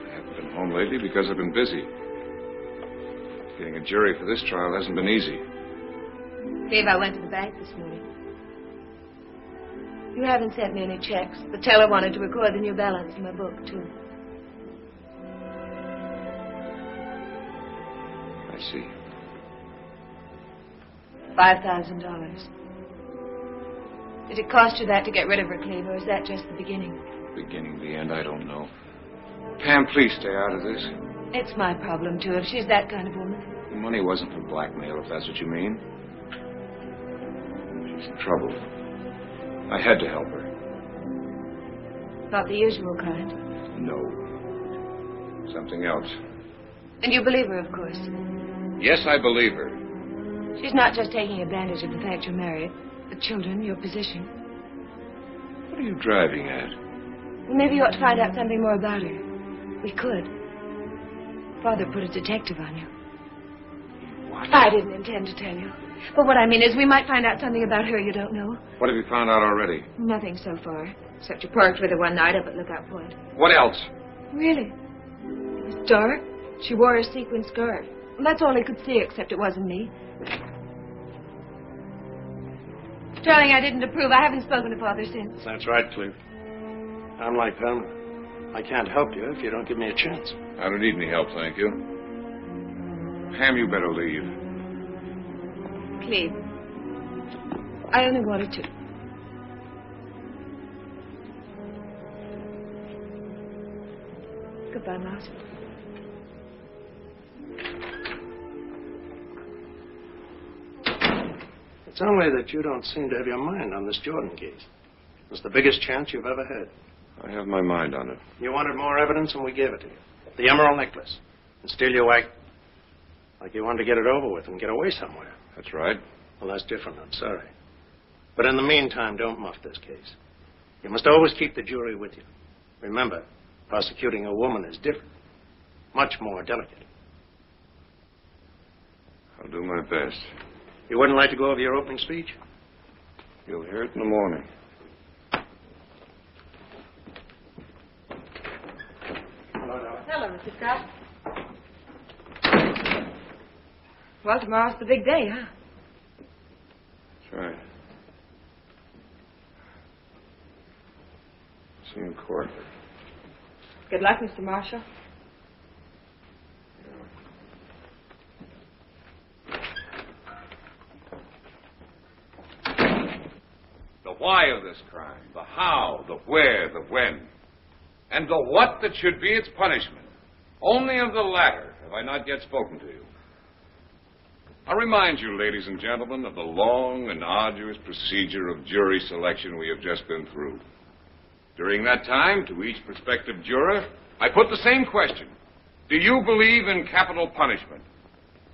I haven't been home lately because I've been busy. Getting a jury for this trial hasn't been easy. Dave, I went to the bank this morning. You haven't sent me any checks. The teller wanted to record the new balance in my book, too. I see. $5,000. Did it cost you that to get rid of her, Cleve, or is that just the beginning? Beginning, the end, I don't know. Pam, please stay out of this. It's my problem, too, if she's that kind of woman. The money wasn't for blackmail, if that's what you mean. She's in trouble. I had to help her. Not the usual kind. No. Something else. And you believe her, of course. Yes, I believe her. She's not just taking advantage of the fact you're married. The children, your position. What are you driving at? Well, maybe you ought to find out something more about her. We could. Father put a detective on you. What? I didn't intend to tell you. But what I mean is we might find out something about her you don't know. What have you found out already? Nothing so far. Except you parked with her one night up at Lookout Point. What else? Really? It was dark. She wore a sequin scarf. And that's all he could see, except it wasn't me. Darling, I didn't approve. I haven't spoken to Father since. That's right, Cleve. I'm like Thelma. I can't help you if you don't give me a chance. I don't need any help, thank you. Pam, you better leave. Cleve, I only wanted to. Goodbye, Marshall. It's only that you don't seem to have your mind on this Jordan case. It's the biggest chance you've ever had. I have my mind on it. You wanted more evidence, and we gave it to you. The emerald necklace. And still you act Like you wanted to get it over with and get away somewhere. That's right. Well, that's different. I'm sorry. But in the meantime, don't muff this case. You must always keep the jury with you. Remember, prosecuting a woman is different. Much more delicate. I'll do my best. You wouldn't like to go over your opening speech? You'll hear it in the morning. Hello, Mr. Scott. Well, tomorrow's the big day, huh? That's right. See you in court. Good luck, Mr. Marshall. The why of this crime, the how, the where, the when, and the what that should be its punishment. Only of the latter have I not yet spoken to you. I remind you, ladies and gentlemen, of the long and arduous procedure of jury selection we have just been through. During that time, to each prospective juror, I put the same question. Do you believe in capital punishment?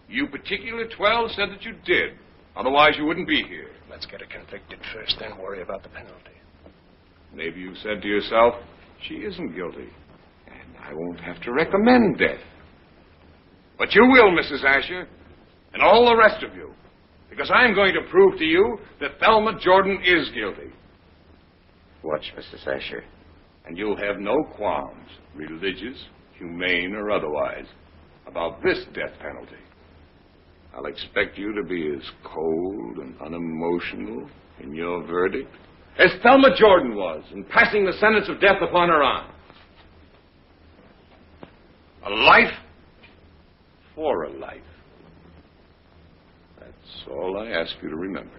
You particular 12 said that you did. Otherwise, you wouldn't be here. Let's get her convicted first, then worry about the penalty. Maybe you said to yourself, she isn't guilty, and I won't have to recommend death. But you will, Mrs. Asher, and all the rest of you, because I'm going to prove to you that Thelma Jordan is guilty. Watch, Mrs. Asher. And you'll have no qualms, religious, humane, or otherwise, about this death penalty. I'll expect you to be as cold and unemotional in your verdict as Thelma Jordan was in passing the sentence of death upon her aunt. A life for a life. That's all I ask you to remember.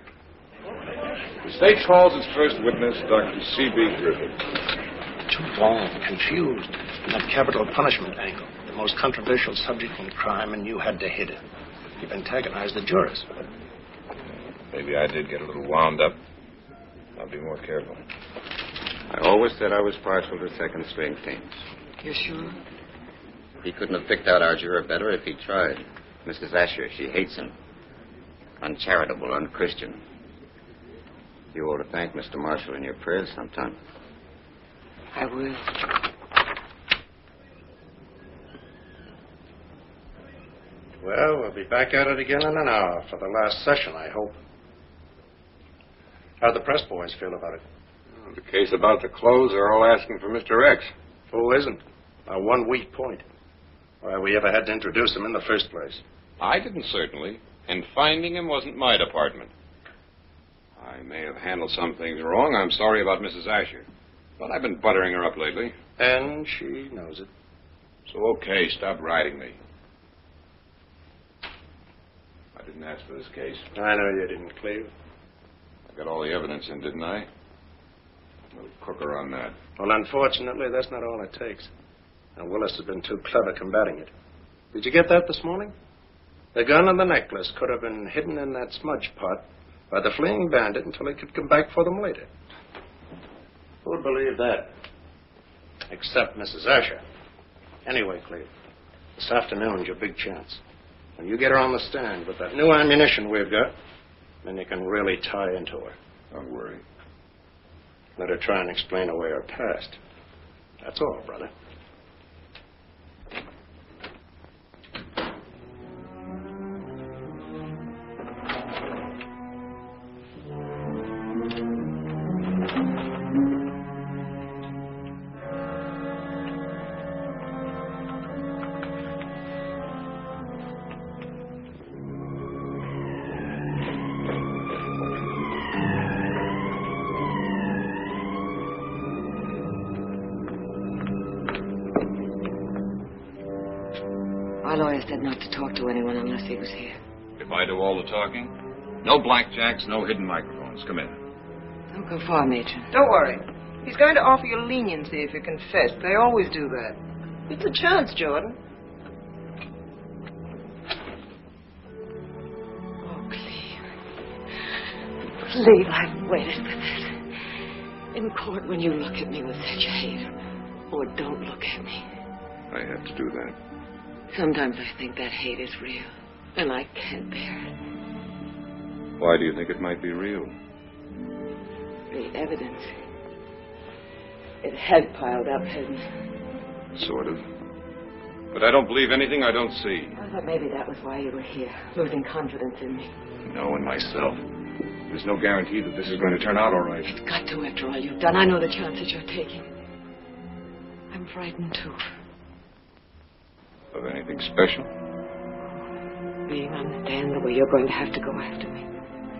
The state calls its first witness, Dr. C.B. Griffith. Too long, confused. In that capital punishment angle. The most controversial subject in crime, and you had to hit it. You've antagonized the jurors. Maybe I did get a little wound up. I'll be more careful. I always said I was partial to second-string teams. You're sure? He couldn't have picked out our juror better if he tried. Mrs. Asher, she hates him. Uncharitable, unchristian. You ought to thank Mr. Marshall in your prayers sometime. I will. Well, we'll be back at it again in an hour for the last session, I hope. How'd the press boys feel about it? The case about to close, they're all asking for Mr. X. Who isn't? Our one weak point. Why we ever had to introduce him in the first place. I didn't, certainly. And finding him wasn't my department. I may have handled some things wrong. I'm sorry about Mrs. Asher. But I've been buttering her up lately. And she knows it. So, okay, stop riding me. I didn't ask for this case. I know you didn't, Cleve. I got all the evidence in, didn't I? No cooker on that. Well, unfortunately, that's not all it takes. And Willis has been too clever combating it. Did you get that this morning? The gun and the necklace could have been hidden in that smudge pot by the fleeing bandit until he could come back for them later. Who'd believe that? Except Mrs. Asher. Anyway, Cleve, this afternoon's your big chance. When you get her on the stand with that new ammunition we've got, then you can really tie into her. Don't worry. Let her try and explain away her past. That's all, brother. Our lawyer said not to talk to anyone unless he was here. If I do all the talking? No blackjacks, no hidden microphones. Come in. Don't go far, Matron. Don't worry. He's going to offer you leniency if you confess. They always do that. It's a chance, Jordan. Oh, Cleve. Cleve, I've waited for this. In court, when you look at me with such hate, or don't look at me. I have to do that. Sometimes I think that hate is real. And I can't bear it. Why do you think it might be real? The evidence. It has piled up, hasn't it? Sort of. But I don't believe anything I don't see. I thought maybe that was why you were here, losing confidence in me. No, in myself. There's no guarantee that this is going to turn out all right. It's got to after all you've done. I know the chances you're taking. I'm frightened, too. Of anything special? Being on the stand the way you're going to have to go after me.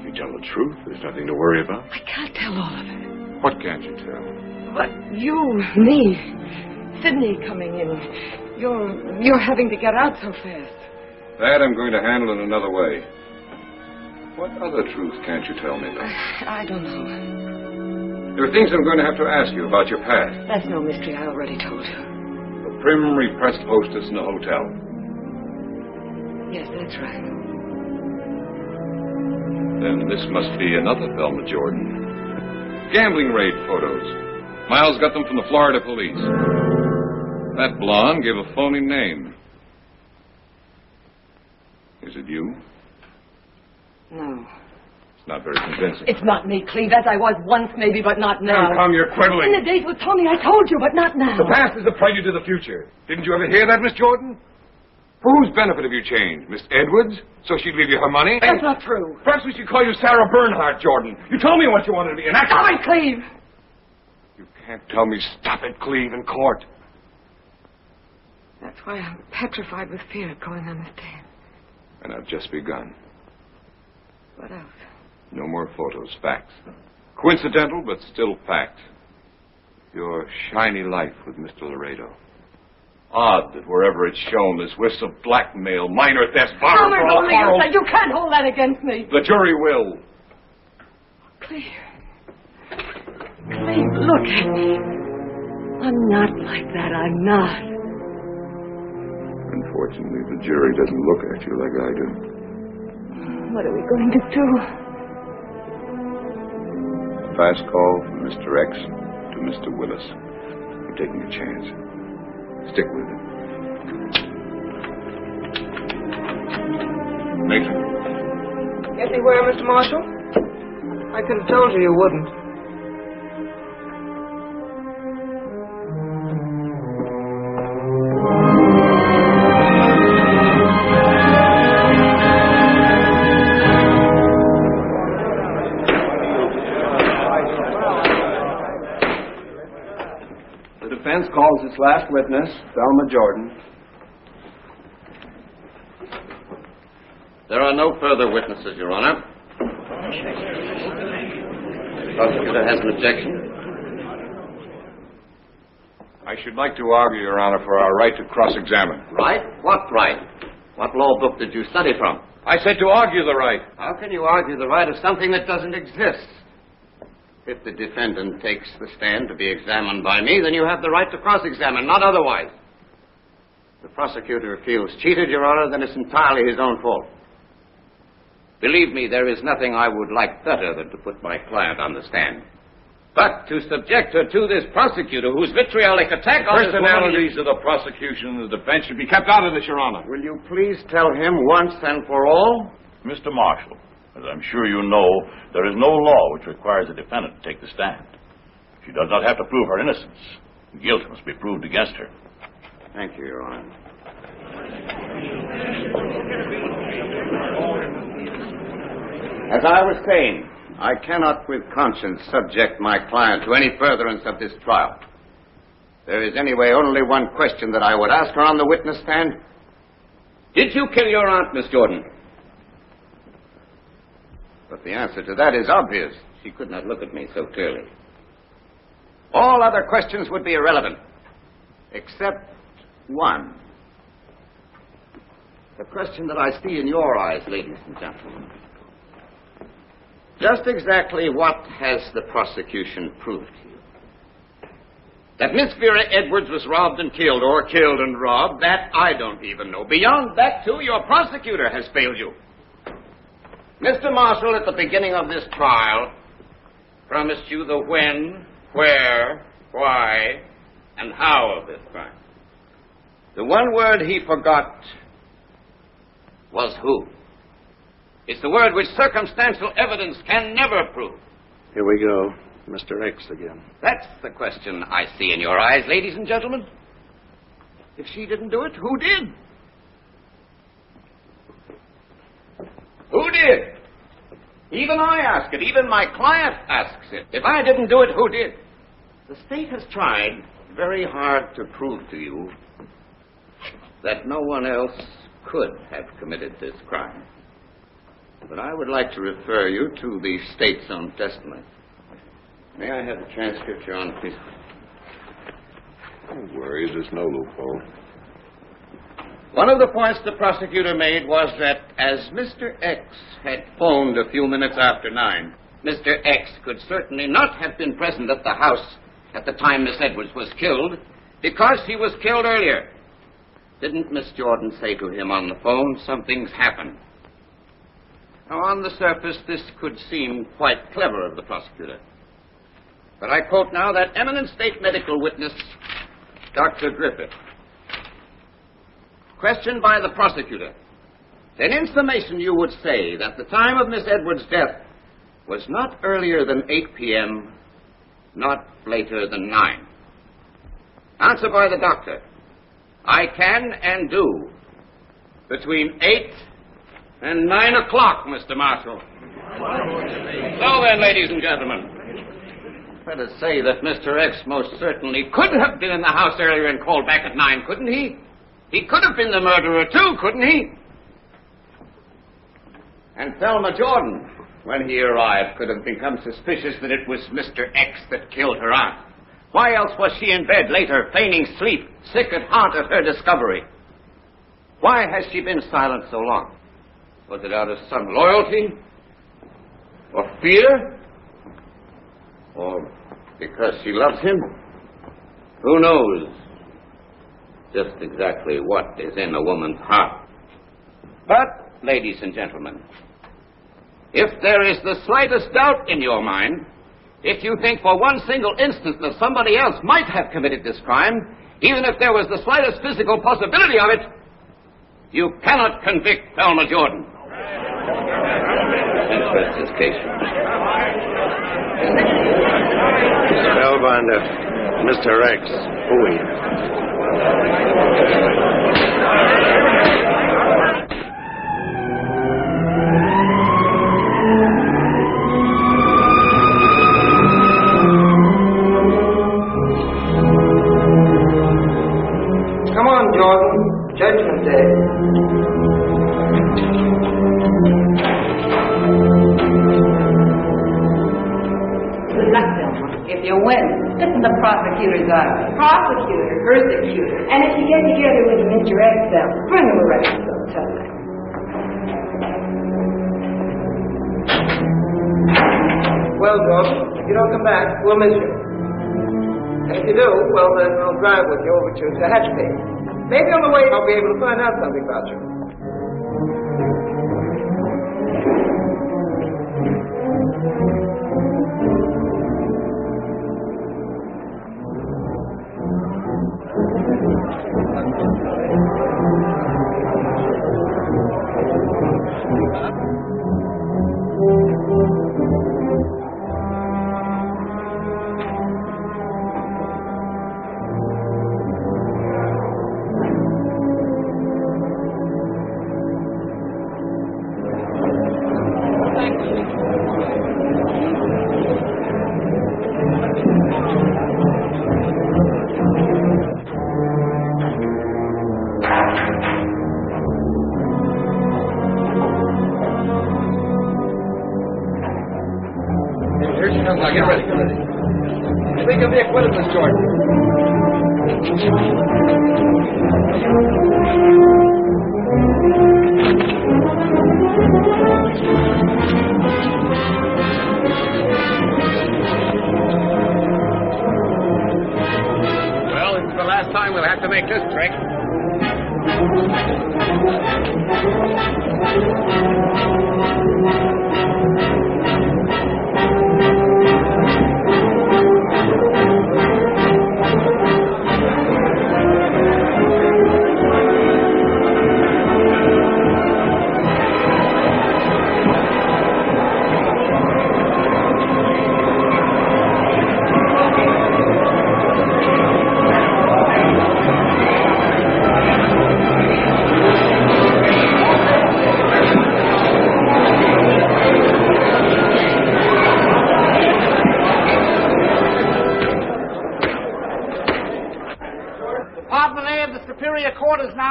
If you tell the truth, there's nothing to worry about. I can't tell all of it. What can't you tell? But you, me, Sydney coming in. You're having to get out so fast. That I'm going to handle in another way. What other truth can't you tell me, though? I don't know. There are things I'm going to have to ask you about your past. That's no mystery. I already told you. The prim, repressed hostess in the hotel. Yes, that's right. Then this must be another Thelma Jordan. Gambling raid photos. Miles got them from the Florida police. That blonde gave a phony name. Is it you? No. It's not very convincing. It's not me, Cleve, as I was once maybe, but not now. Come, you're quibbling. In the days with Tony, I told you, but not now. The past is the prelude to the future. Didn't you ever hear that, Miss Jordan? For whose benefit have you changed? Miss Edwards? So she'd leave you her money? That's not true. Perhaps we should call you Sarah Bernhardt, Jordan. You told me what you wanted to be, an actress. Stop it, Cleve! You can't tell me stop it, Cleve, in court. That's why I'm petrified with fear of going on the stand. And I've just begun. What else? No more photos, facts. Coincidental, but still fact. Your shiny life with Mr. Laredo. Odd that wherever it's shown, there's whiffs of blackmail, minor thefts, borrowed for all quarrels. You can't hold that against me. The jury will. Cleve, look at me. I'm not like that. I'm not. Unfortunately, the jury doesn't look at you like I do. What are we going to do? Fast call from Mr. X to Mr. Willis. You're taking a chance. Stick with it. Nathan. Get me where, Mr. Marshall? I could have told you wouldn't. The defense calls its last witness, Thelma Jordan. There are no further witnesses, Your Honor. The prosecutor has an objection. I should like to argue, Your Honor, for our right to cross-examine. Right? What right? What law book did you study from? I said to argue the right. How can you argue the right of something that doesn't exist? If the defendant takes the stand to be examined by me, then you have the right to cross-examine, not otherwise. If the prosecutor feels cheated, Your Honor, then it's entirely his own fault. Believe me, there is nothing I would like better than to put my client on the stand. But to subject her to this prosecutor whose vitriolic attack on personalities of the prosecution and the defense should be kept out of this, Your Honor. Will you please tell him once and for all? Mr. Marshall, as I'm sure you know, there is no law which requires a defendant to take the stand. She does not have to prove her innocence. Guilt must be proved against her. Thank you, Your Honor. As I was saying, I cannot with conscience subject my client to any furtherance of this trial. There is anyway only one question that I would ask her on the witness stand. Did you kill your aunt, Miss Jordan? But the answer to that is obvious. She could not look at me so clearly. All other questions would be irrelevant, except one. The question that I see in your eyes, ladies and gentlemen. Just exactly what has the prosecution proved to you? That Miss Vera Edwards was robbed and killed, or killed and robbed, that I don't even know. Beyond that, too, your prosecutor has failed you. Mr. Marshall, at the beginning of this trial, promised you the when, where, why, and how of this crime. The one word he forgot was who. It's the word which circumstantial evidence can never prove. Here we go. Mr. X again. That's the question I see in your eyes, ladies and gentlemen. If she didn't do it, who did? Who did? Even I ask it. Even my client asks it. If I didn't do it, who did? The state has tried very hard to prove to you that no one else could have committed this crime. But I would like to refer you to the state's own testimony. May I have the transcript, Your Honor, please? No worries, there's no loophole. One of the points the prosecutor made was that as Mr. X had phoned a few minutes after 9, Mr. X could certainly not have been present at the house at the time Miss Edwards was killed because he was killed earlier. Didn't Miss Jordan say to him on the phone, something's happened? Now, on the surface, this could seem quite clever of the prosecutor. But I quote now that eminent state medical witness, Dr. Griffith, questioned by the prosecutor, then in summation you would say that the time of Miss Edwards' death was not earlier than 8 p.m., not later than 9. Answer by the doctor, I can and do between 8 and 9 o'clock, Mr. Marshall. So then, ladies and gentlemen, let us say that Mr. X most certainly could have been in the house earlier and called back at 9, couldn't he? He could have been the murderer, too, couldn't he? And Thelma Jordan, when he arrived, could have become suspicious that it was Mr. X that killed her aunt. Why else was she in bed later, feigning sleep, sick at heart at her discovery? Why has she been silent so long? Was it out of some loyalty? Or fear? Or because she loves him? Who knows just exactly what is in a woman's heart? But, ladies and gentlemen, if there is the slightest doubt in your mind, if you think for one single instant that somebody else might have committed this crime, even if there was the slightest physical possibility of it, you cannot convict Thelma Jordan. That's his case. Spellbinder, Mr. X, Bowie. Come on, Jordan. Judgment Day. Good luck, Thelma. If you win, stick in the prosecutor's eye. Prosecutor, persecutor. And if you get together with Mr. X, bring him around sometime. Well, Jordan, if you don't come back, we'll miss you. And if you do, well, then I'll drive with you over to Tehachapi. Maybe on the way I'll be able to find out something about you. Now, get ready, get ready. I think you'll be acquitted, Miss Jordan. Well, this is the last time we'll have to make this trick.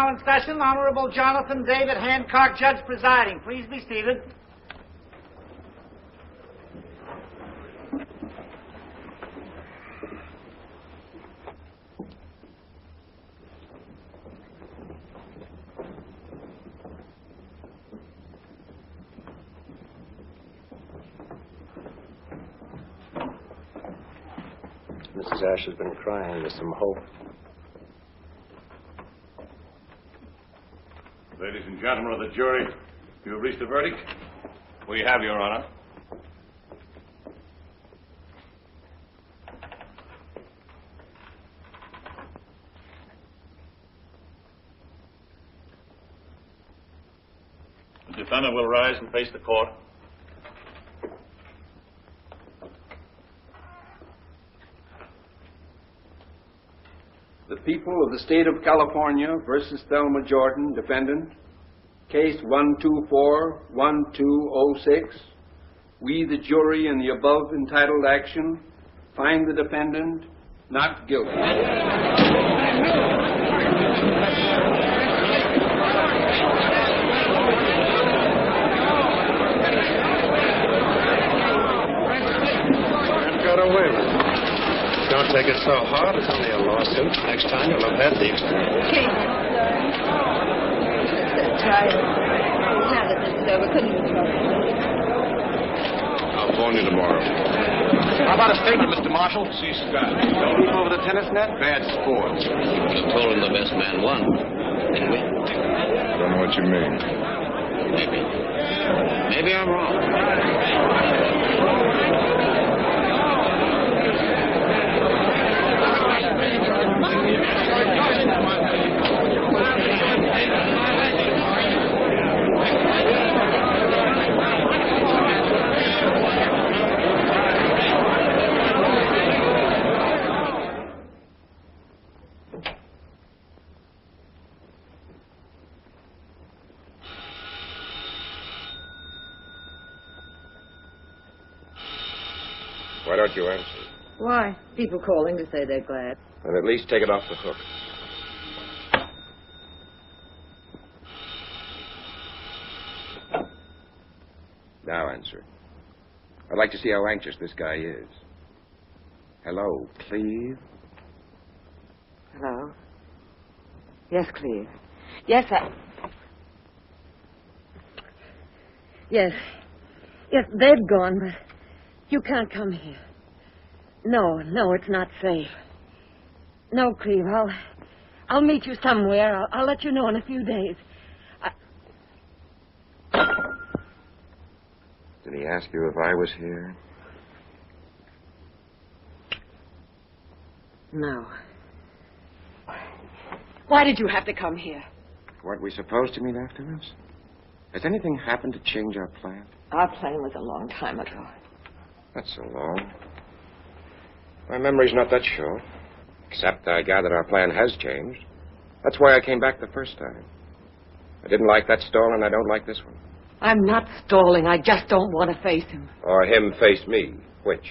now in session. Honorable Jonathan David Hancock, judge presiding. Please be seated. Mrs. Ash has been crying. There's some hope. Ladies and gentlemen of the jury, you have reached a verdict? We have, Your Honor. The defendant will rise and face the court. The people of the state of California versus Thelma Jordan, defendant, case 124-1206. We, the jury, in the above entitled action, find the defendant not guilty. And got away with it. Don't take it so hard. It's only a lawsuit. Next time you'll have had the experience. Kate, I'm so tired. Now that this is over, couldn't you trouble me? I'll phone you tomorrow. How about a statement, Mr. Marshall? See, Scott. Don't leap over the tennis net. Bad sports. You told him the best man won, didn't we? I don't know what you mean. Maybe I'm wrong. Why don't you answer? Why? People calling to say they're glad. And at least take it off the hook. Now answer. I'd like to see how anxious this guy is. Hello, Cleve? Hello? Yes, Cleve. Yes, Yes. Yes, they've gone, but you can't come here. No, it's not safe. No, Cleve, I'll meet you somewhere. I'll let you know in a few days. Did he ask you if I was here? No. Why did you have to come here? Weren't we supposed to meet afterwards? Has anything happened to change our plan? our plan was a long time ago. Not so long. My memory's not that short. Except I gather our plan has changed. That's why I came back the first time. I didn't like that stall, and I don't like this one. I'm not stalling. I just don't want to face him. Or him face me. Which?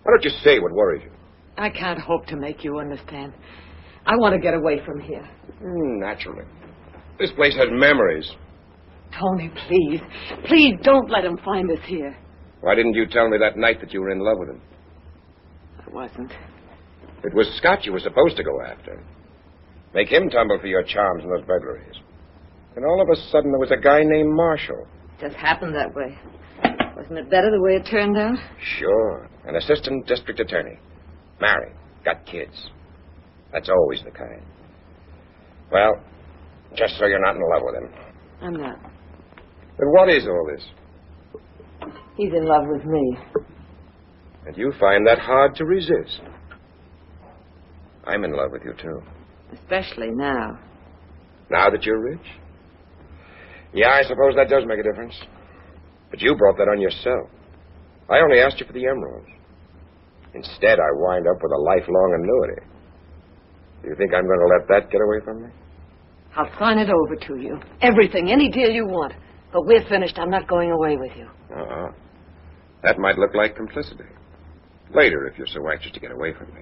Why don't you say what worries you? I can't hope to make you understand. I want to get away from here. Naturally. This place has memories. Tony, please. Please don't let him find us here. Why didn't you tell me that night that you were in love with him? I wasn't. It was Scott you were supposed to go after. Make him tumble for your charms and those burglaries. And all of a sudden there was a guy named Marshall. Just happened that way. Wasn't it better the way it turned out? Sure. An assistant district attorney. Married. Got kids. That's always the kind. Well, just so you're not in love with him. I'm not. Then what is all this? He's in love with me. And you find that hard to resist. I'm in love with you, too. Especially now. Now that you're rich? Yeah, I suppose that does make a difference. But you brought that on yourself. I only asked you for the emeralds. Instead, I wind up with a lifelong annuity. Do you think I'm going to let that get away from me? I'll sign it over to you. Everything, any deal you want. But we're finished. I'm not going away with you. Uh-uh. That might look like complicity. Later, if you're so anxious to get away from me.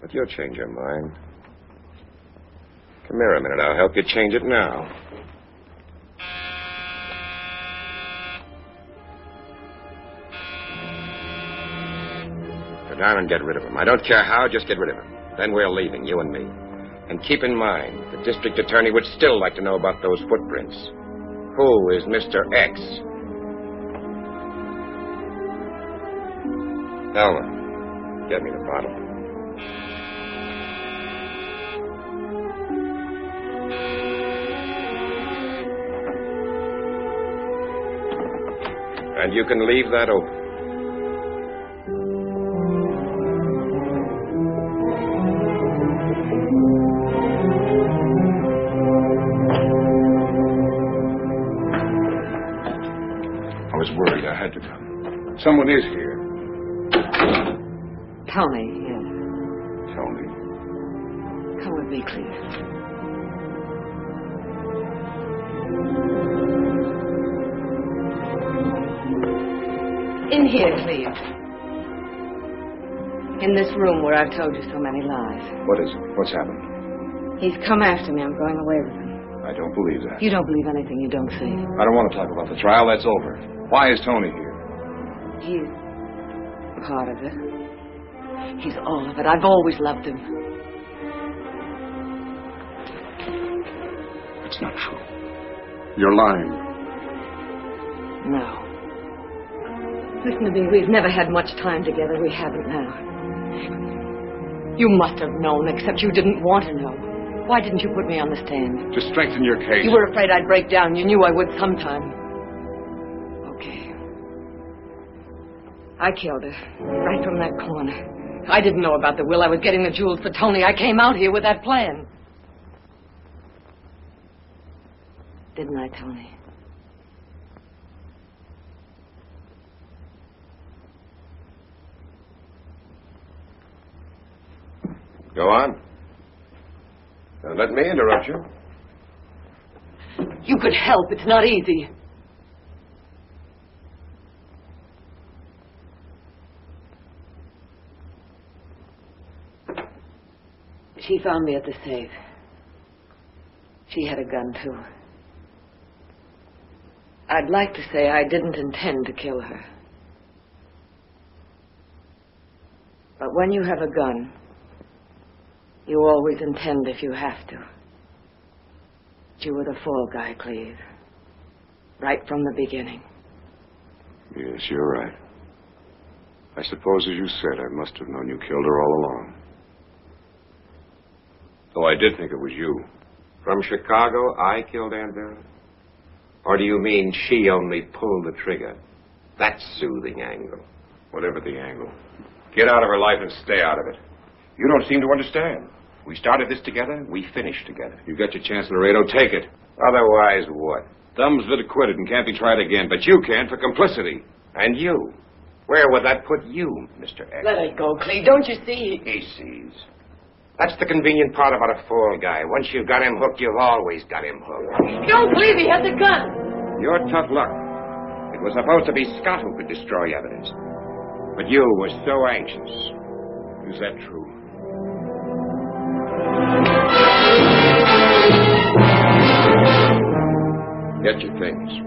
But you'll change your mind. Come here a minute. I'll help you change it now. Go down and get rid of him. I don't care how, just get rid of him. Then we're leaving, you and me. And keep in mind, the district attorney would still like to know about those footprints. Who is Mr. X? Thelma, get me the bottle. And you can leave that open. I was worried. I had to come. Someone is here. Tony, yes. Tony. Come with me, please. In here, please. In this room where I've told you so many lies. What is it? What's happened? He's come after me. I'm going away with him. I don't believe that. You don't believe anything you don't see. I don't want to talk about the trial. That's over. Why is Tony here? He's part of it. He's all of it. I've always loved him. It's not true. You're lying. No. Listen to me. We've never had much time together. We haven't now. You must have known, except you didn't want to know. Why didn't you put me on the stand? To strengthen your case. You were afraid I'd break down. You knew I would sometime. Okay. I killed her. Right from that corner. I didn't know about the will. I was getting the jewels for Tony. I came out here with that plan. Didn't I, Tony? Go on. Don't let me interrupt you. You could help. It's not easy. She found me at the safe. She had a gun, too. I'd like to say I didn't intend to kill her. But when you have a gun, you always intend if you have to. But you were the fall guy, Cleve. Right from the beginning. Yes, you're right. I suppose, as you said, I must have known you killed her all along. Though I did think it was you. From Chicago, I killed Aunt Vera? Or do you mean she only pulled the trigger? That's soothing angle. Whatever the angle. Get out of her life and stay out of it. You don't seem to understand. We started this together, we finished together. You got your chance, Laredo. Take it. Otherwise, what? Thumb's been acquitted and can't be tried again, but you can for complicity. And you? Where would that put you, Mr. X? Let it go, Cleve. Don't you see? He sees. That's the convenient part about a fall guy. Once you've got him hooked, you've always got him hooked. Don't believe he has a gun. Your tough luck. It was supposed to be Scott who could destroy evidence. But you were so anxious. Is that true? Get your things.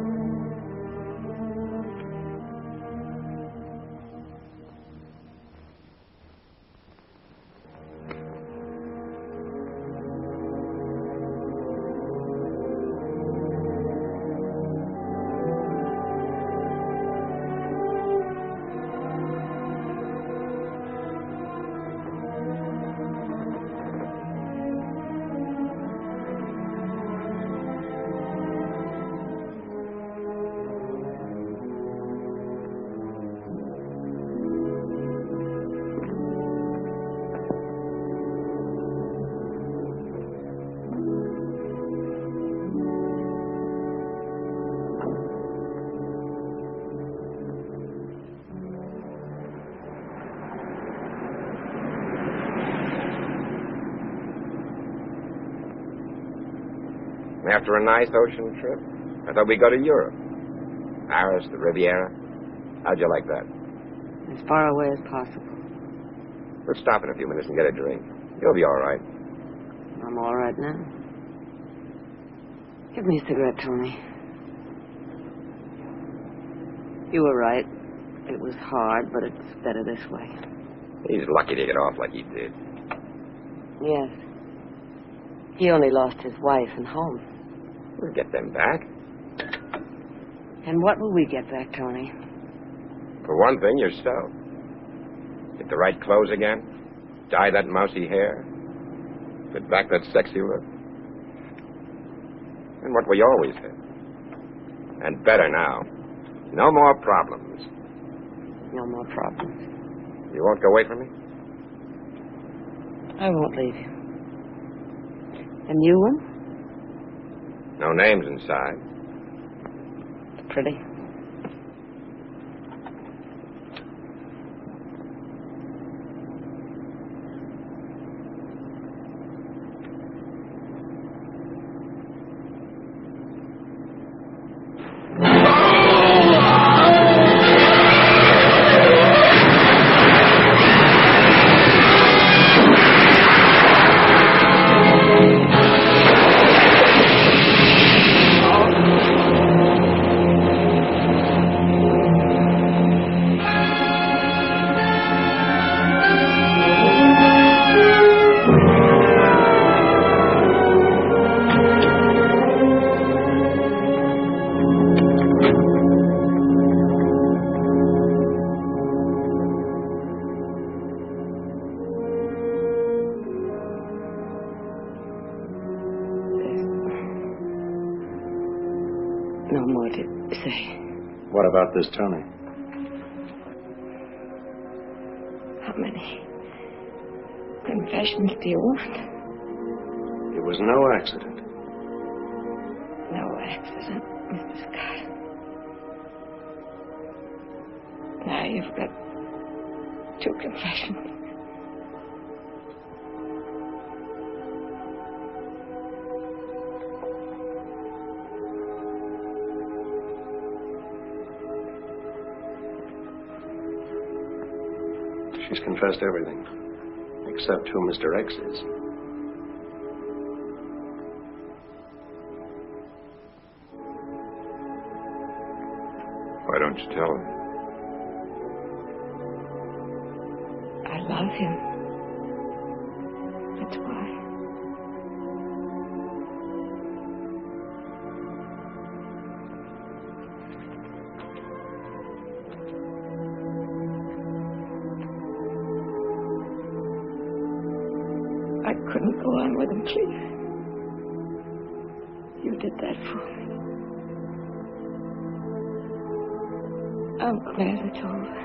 After a nice ocean trip? I thought we'd go to Europe. Paris, the Riviera. How'd you like that? As far away as possible. We'll stop in a few minutes and get a drink. You'll be all right. I'm all right now. Give me a cigarette, Tony. You were right. It was hard, but it's better this way. He's lucky to get off like he did. Yes. He only lost his wife and home. We'll get them back. And what will we get back, Tony? For one thing, yourself. Get the right clothes again. Dye that mousy hair. Get back that sexy look. And what we always had. And better now. No more problems. No more problems. You won't go away from me? I won't leave you. And you won't? No names inside. Pretty. No more to say. What about this Tony? How many confessions do you want? It was no accident. No accident, Mr. Scott. Now you've got 2 confessions. She's confessed everything, except who Mr. X is. Why don't you tell her? I love him. That's why. I couldn't go on with him, Cleve. You did that for me. I'm glad it's over.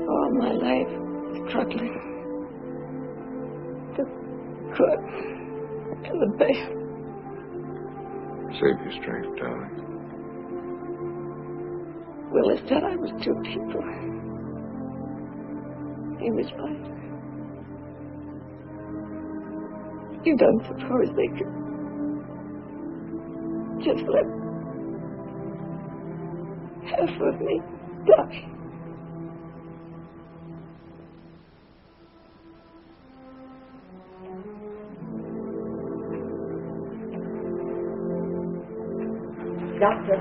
All my life, struggling. The good and the bad. Save your strength, darling. Willis said I was 2 people. He was right. You don't suppose they could just let half of me die? Doctor.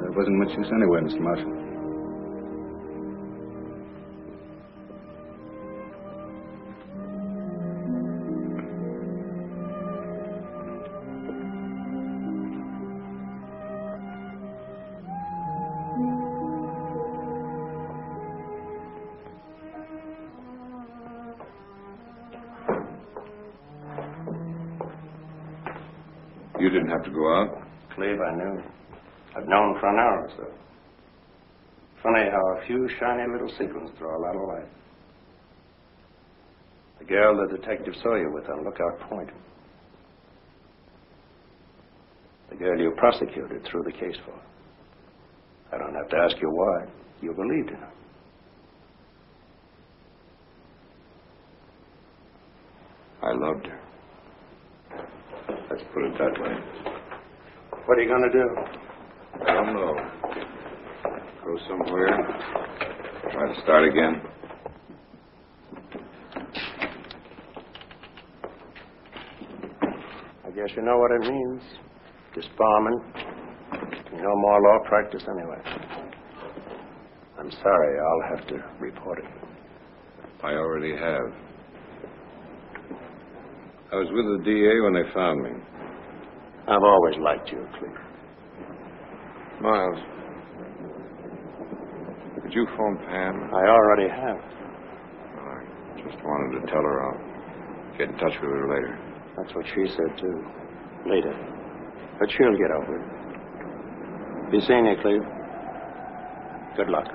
There wasn't much use anyway, Mr. Marshall. You didn't have to go out. Cleve, I knew. I've known for an hour or so. Funny how a few shiny little sequins throw a lot of light. The girl the detective saw you with on Lookout Point. The girl you prosecuted threw the case for. I don't have to ask you why. You believed in her. I loved her. Let's put it that way. What are you going to do? I don't know. Go somewhere. Try to start again. I guess you know what it means. Disbarment. No more law practice anyway. I'm sorry, I'll have to report it. I already have. I was with the DA when they found me. I've always liked you, Cleve. Miles, could you phone Pam? I already have. I just wanted to tell her I'll get in touch with her later. That's what she said, too. Later. But she'll get over it. Be seeing you, Cleve. Good luck.